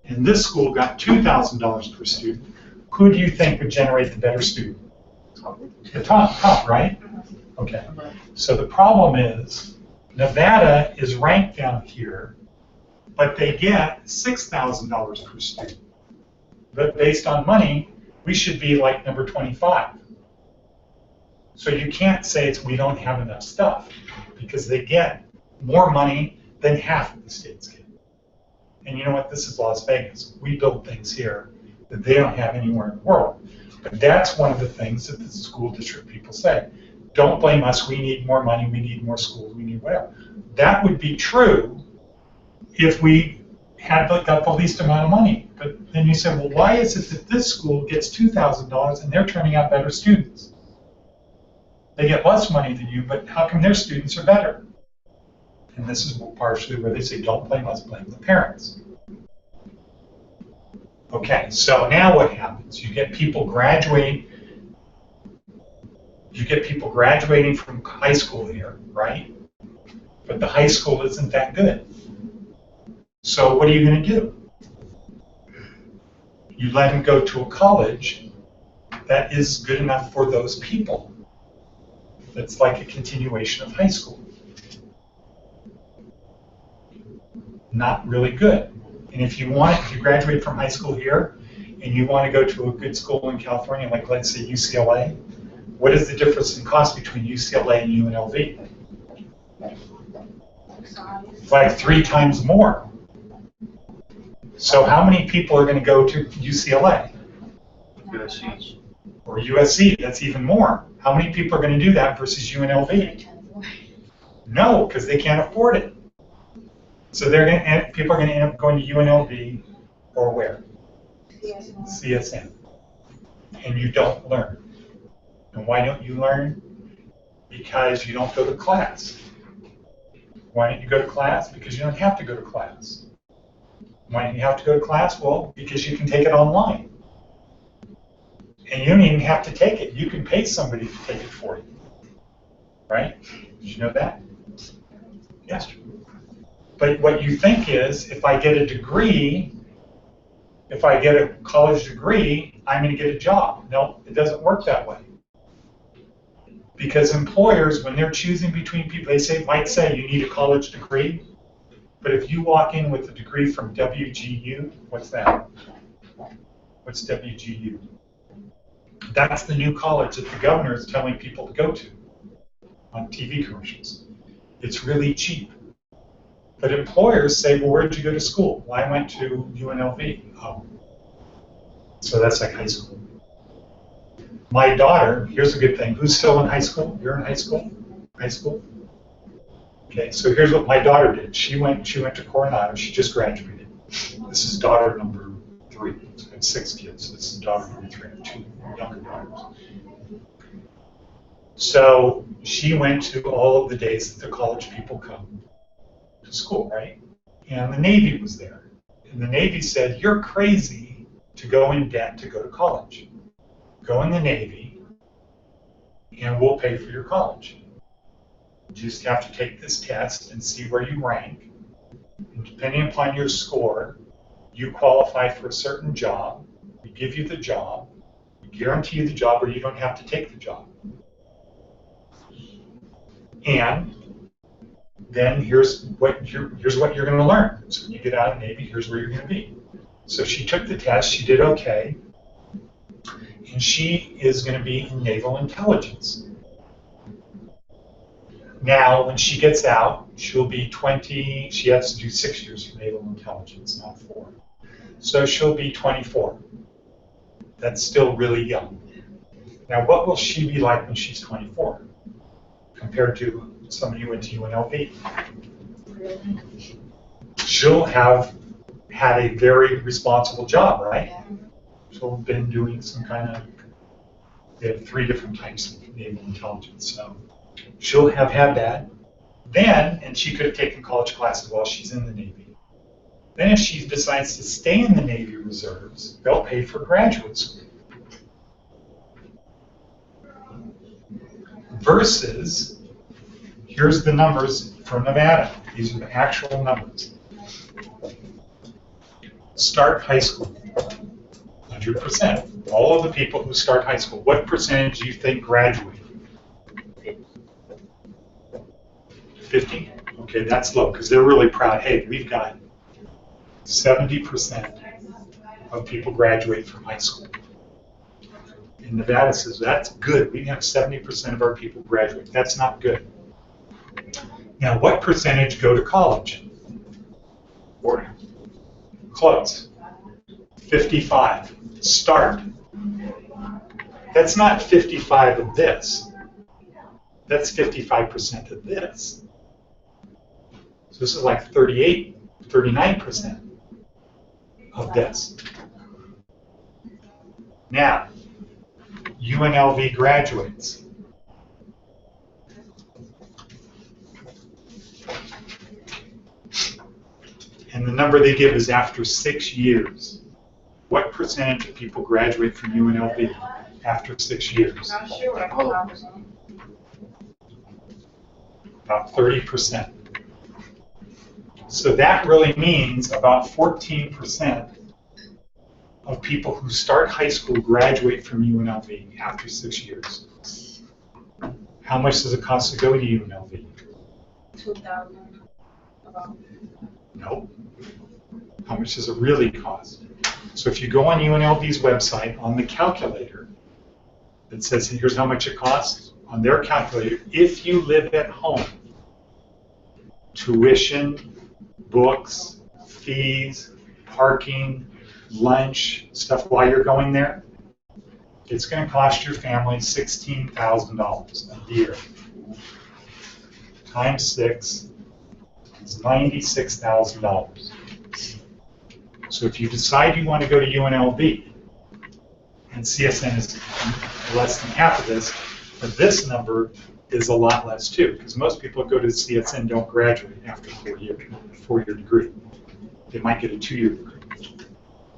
and this school got $2,000 per student, who do you think would generate the better student? The top, right? Okay. So the problem is Nevada is ranked down here, but they get $6,000 per student. But based on money, we should be like number 25. So you can't say we don't have enough stuff, because they get more money than half of the states get. And you know what? This is Las Vegas. We build things here that they don't have anywhere in the world. But that's one of the things that the school district people say. Don't blame us. We need more money. We need more schools. We need whatever. That would be true if we had got the least amount of money. But then you say, well, why is it that this school gets $2,000 and they're turning out better students? They get less money than you, but how come their students are better? And this is partially where they say, don't blame us, blame the parents. Okay, so now what happens? You get people graduating from high school here, right? But the high school isn't that good. So what are you going to do? You let them go to a college that is good enough for those people. That's like a continuation of high school. Not really good. And if you graduate from high school here and you want to go to a good school in California, like let's say UCLA, what is the difference in cost between UCLA and UNLV? Like 3 times more. So how many people are going to go to UCLA? USC. Or USC? That's even more. How many people are going to do that versus UNLV? No, because they can't afford it. So people are going to end up going to UNLV or where? CSN. And you don't learn. And why don't you learn? Because you don't go to class. Why don't you go to class? Because you don't have to go to class. Why don't you have to go to class? Well, because you can take it online. And you don't even have to take it. You can pay somebody to take it for you. Right? Did you know that? Yes. But what you think is, if I get a degree, if I get a college degree, I'm going to get a job. No, it doesn't work that way. Because employers, when they're choosing between people, they might say you need a college degree. But if you walk in with a degree from WGU, what's that? What's WGU? That's the new college that the governor is telling people to go to on TV commercials. It's really cheap. But employers say, well, where did you go to school? Well, I went to UNLV. Oh. So that's like high school. My daughter, here's a good thing. Who's still in high school? You're in high school? High school? Okay, so here's what my daughter did. She went to Coronado. She just graduated. This is daughter number 3. So I have 6 kids. This is daughter number 3. I have 2 younger daughters. So she went to all of the days that the college people come to school, right? And the Navy was there. And the Navy said, you're crazy to go in debt to go to college. Go in the Navy, and we'll pay for your college. You just have to take this test and see where you rank. And depending upon your score, you qualify for a certain job. We give you the job. We guarantee you the job, or you don't have to take the job. And then here's what you're going to learn. So when you get out of the Navy, here's where you're going to be. So she took the test. She did okay. And she is going to be in naval intelligence. Now, when she gets out, she'll be 20. She has to do 6 years for naval intelligence, not 4. So she'll be 24. That's still really young. Now, what will she be like when she's 24 compared to somebody who went to UNLV? She'll have had a very responsible job, right? She'll have been doing some kind of, they have 3 different types of naval intelligence. So she'll have had that. Then, and she could have taken college classes while she's in the Navy. Then if she decides to stay in the Navy Reserves, they'll pay for graduate school. Versus, here's the numbers for Nevada. These are the actual numbers. Start high school. 100%. All of the people who start high school, what percentage do you think graduate? 50? Okay, that's low, because they're really proud. Hey, we've got 70% of people graduate from high school. And Nevada says, that's good. We have 70% of our people graduate. That's not good. Now, what percentage go to college? 40. Close. 55. Start. That's not 55 of this. That's 55% of this. So this is like 38, 39% of this. Now, UNLV graduates. And the number they give is after 6 years. What percentage of people graduate from UNLV after 6 years? Not sure, like 5%. About 30%. So that really means about 14% of people who start high school graduate from UNLV after 6 years. How much does it cost to go to UNLV? $2,000. No. How much does it really cost? So if you go on UNLV's website, on the calculator, it says here's how much it costs. On their calculator, if you live at home, tuition, books, fees, parking, lunch, stuff while you're going there, it's going to cost your family $16,000 a year. Times 6 is $96,000. So if you decide you want to go to UNLV, and CSN is less than half of this, but this number is a lot less too, because most people who go to CSN don't graduate after a four-year degree. They might get a 2-year degree.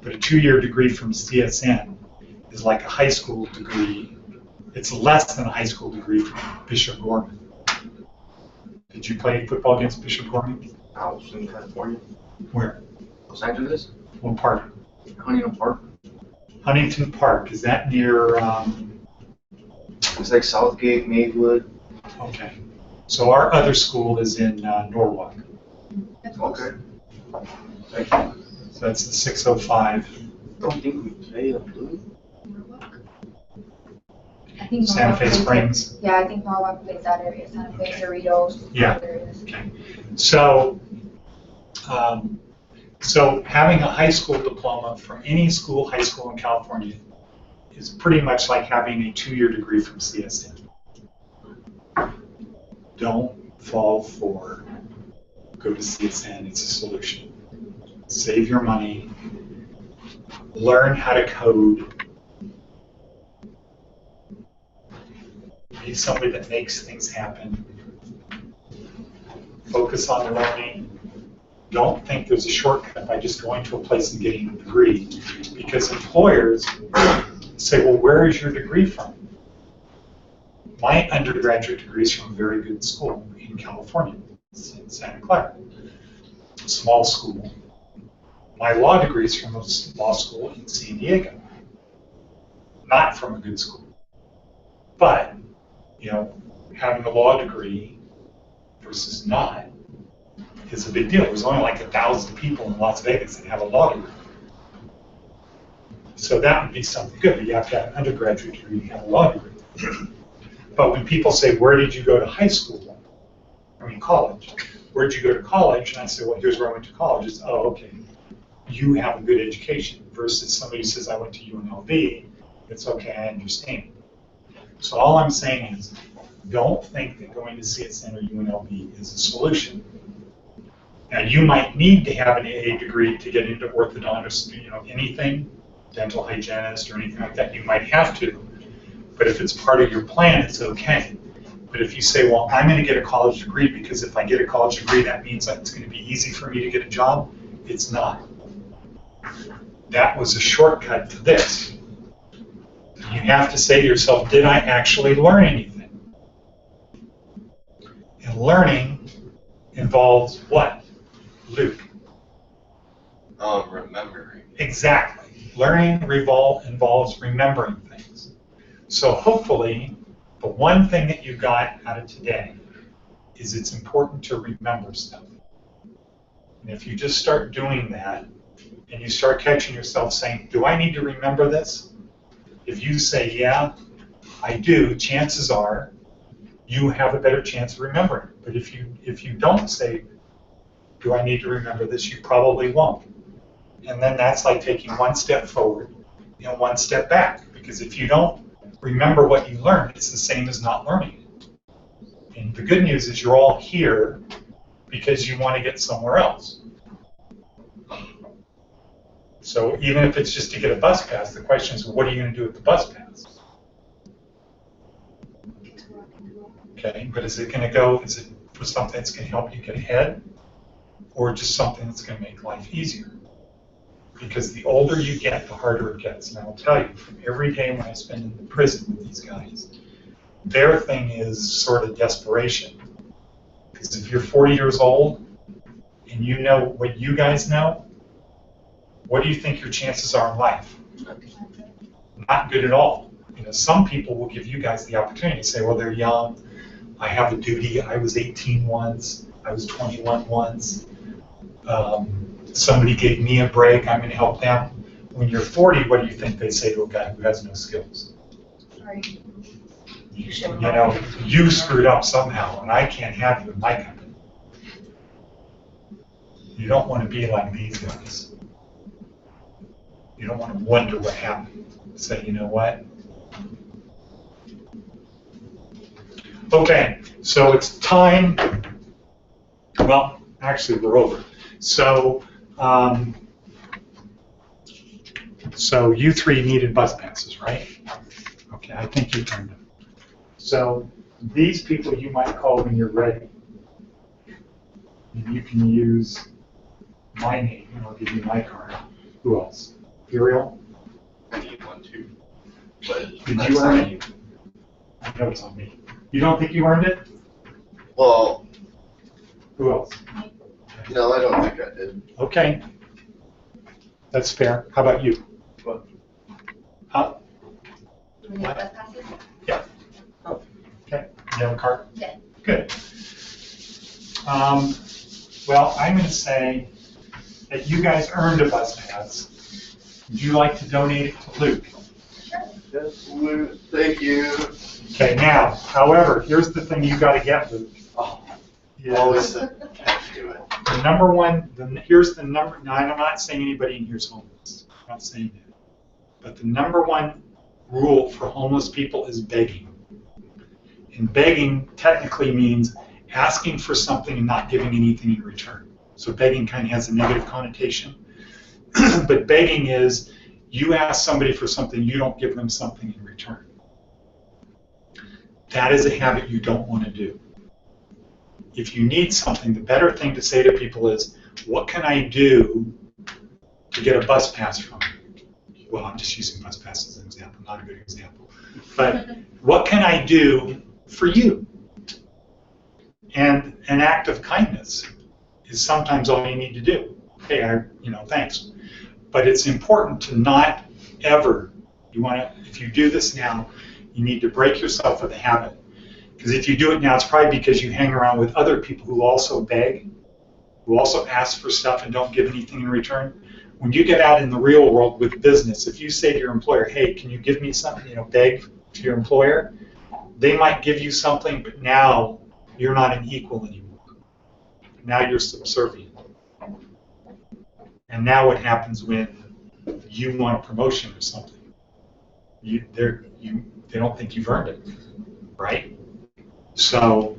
But a 2-year degree from CSN is like a high school degree. It's less than a high school degree from Bishop Gorman. Did you play football against Bishop Gorman? I was in California. Where? Los Angeles. What part? Huntington Park. Huntington Park. Is that near? It's like Southgate, Maywood. Okay. So our other school is in Norwalk. Okay. Thank you. So that's the 605. Don't think we play a blue. I think Santa Norwalk Fe plays Springs. it. Yeah, I think Norwalk plays that area. Santa Fe, Cerritos. Yeah. There it is. Okay. So, so having a high school diploma from any school, high school in California, is pretty much like having a 2-year degree from CSN. Don't fall for go to CSN. It's a solution. Save your money. Learn how to code. Be somebody that makes things happen. Focus on learning. Don't think there's a shortcut by just going to a place and getting a degree, because employers say, well, where is your degree from? My undergraduate degree is from a very good school in California, it's in Santa Clara, a small school. My law degree is from a law school in San Diego, not from a good school. But, you know, having a law degree versus not is a big deal. There's only like 1,000 people in Las Vegas that have a law degree. So that would be something good, but you have to have an undergraduate degree to have a law degree. But when people say, where did you go to high school? I mean, college. Where did you go to college? And I say, well, here's where I went to college. It's, oh, okay. You have a good education. Versus somebody who says, I went to UNLV. It's okay, I understand. So all I'm saying is, don't think that going to CSN or UNLV is a solution. Now, you might need to have an AA degree to get into orthodontist, you know, anything, dental hygienist or anything like that, you might have to. But if it's part of your plan, it's okay. But if you say, well, I'm going to get a college degree because if I get a college degree, that means that it's going to be easy for me to get a job, it's not. That was a shortcut to this. You have to say to yourself, did I actually learn anything? And learning involves what? Luke. Remembering. Exactly. Learning involves remembering things. So hopefully, the one thing that you got out of today is it's important to remember stuff. And if you just start doing that, and you start catching yourself saying, do I need to remember this? If you say, yeah, I do, chances are you have a better chance of remembering. But if you don't say, do I need to remember this, you probably won't. And then that's like taking one step forward and one step back. Because if you don't remember what you learned, it's the same as not learning it. And the good news is you're all here because you want to get somewhere else. So even if it's just to get a bus pass, the question is, what are you going to do with the bus pass? Okay, but is it going to go, is it for something that's going to help you get ahead? Or just something that's going to make life easier? Because the older you get, the harder it gets. And I will tell you, from every day when I spend in the prison with these guys, their thing is sort of desperation. Because if you're 40 years old and you know what you guys know, what do you think your chances are in life? Not good at all. You know, some people will give you guys the opportunity to say, well, they're young, I have a duty, I was 18 once, I was 21 once, somebody gave me a break, I'm going to help them. When you're 40, what do you think they say to a guy who has no skills? Sorry. You know, you screwed up somehow, and I can't have you in my company. You don't want to be like these guys. You don't want to wonder what happened. Say, you know what? Okay, so it's time. Well, actually, we're over. So, so you three needed bus passes, right? Okay, I think you earned them. So these people you might call when you're ready. And you can use my name, and I'll give you my card. Who else? Ariel? I need one too. But Did that's you earn not it? I know it's on me. You don't think you earned it? Well, Who else? no, I don't think I did. Okay. That's fair. How about you? What? Huh? Do we need bus passes? Okay. You have a card? Yeah. Good. Well, I'm going to say that you guys earned a bus pass. Would you like to donate it to Luke? Yes, Lou, thank you. Okay, now, however, here's the thing you got to get, Luke. Always Is have to do it. the number one, here's the number, now I'm not saying anybody in here is homeless. I'm not saying that. But the number one rule for homeless people is begging. And begging technically means asking for something and not giving anything in return. So begging kind of has a negative connotation. But begging is you ask somebody for something, you don't give them something in return. That is a habit you don't want to do. If you need something, the better thing to say to people is, what can I do to get a bus pass from you? Well, I'm just using bus pass as an example, not a good example. But what can I do for you? And an act of kindness is sometimes all you need to do. Hey, thanks. But it's important to not ever, if you do this now, you need to break yourself of the habit. Because if you do it now, it's probably because you hang around with other people who also beg, who also ask for stuff and don't give anything in return. When you get out in the real world with business, if you say to your employer, hey, can you give me something, beg to your employer, they might give you something, but now you're not an equal anymore. Now you're subservient. And now what happens when you want a promotion or something? They don't think you've earned it, right? So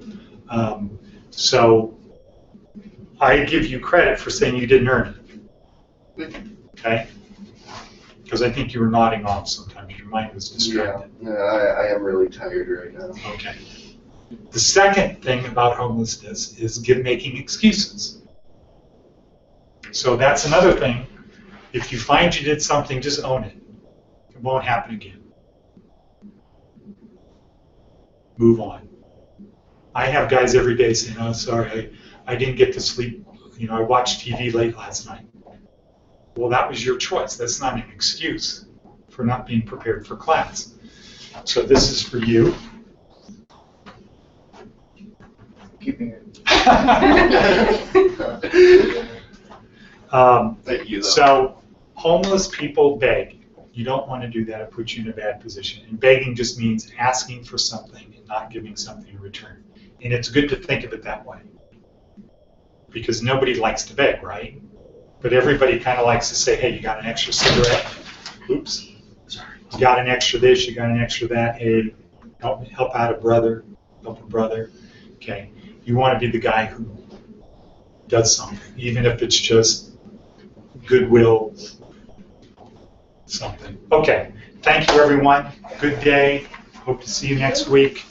I give you credit for saying you didn't earn it, okay? Because I think you were nodding off sometimes. Your mind was distracted. Yeah, I am really tired right now. Okay. The second thing about homelessness is making excuses. So that's another thing. If you find you did something, just own it. It won't happen again. Move on. I have guys every day saying, oh, sorry, I didn't get to sleep. I watched TV late last night. Well, that was your choice. That's not an excuse for not being prepared for class. So this is for you. Keeping it. Thank you, though. So homeless people beg. You don't want to do that. It puts you in a bad position. And begging just means asking for something and not giving something in return. And it's good to think of it that way. Because nobody likes to beg, right? But everybody kind of likes to say, hey, you got an extra cigarette? Oops. Sorry. You got an extra this, you got an extra that. Hey, help out a brother, help a brother. Okay. You want to be the guy who does something, even if it's just goodwill, something. Okay. Thank you, everyone. Good day. Hope to see you next week.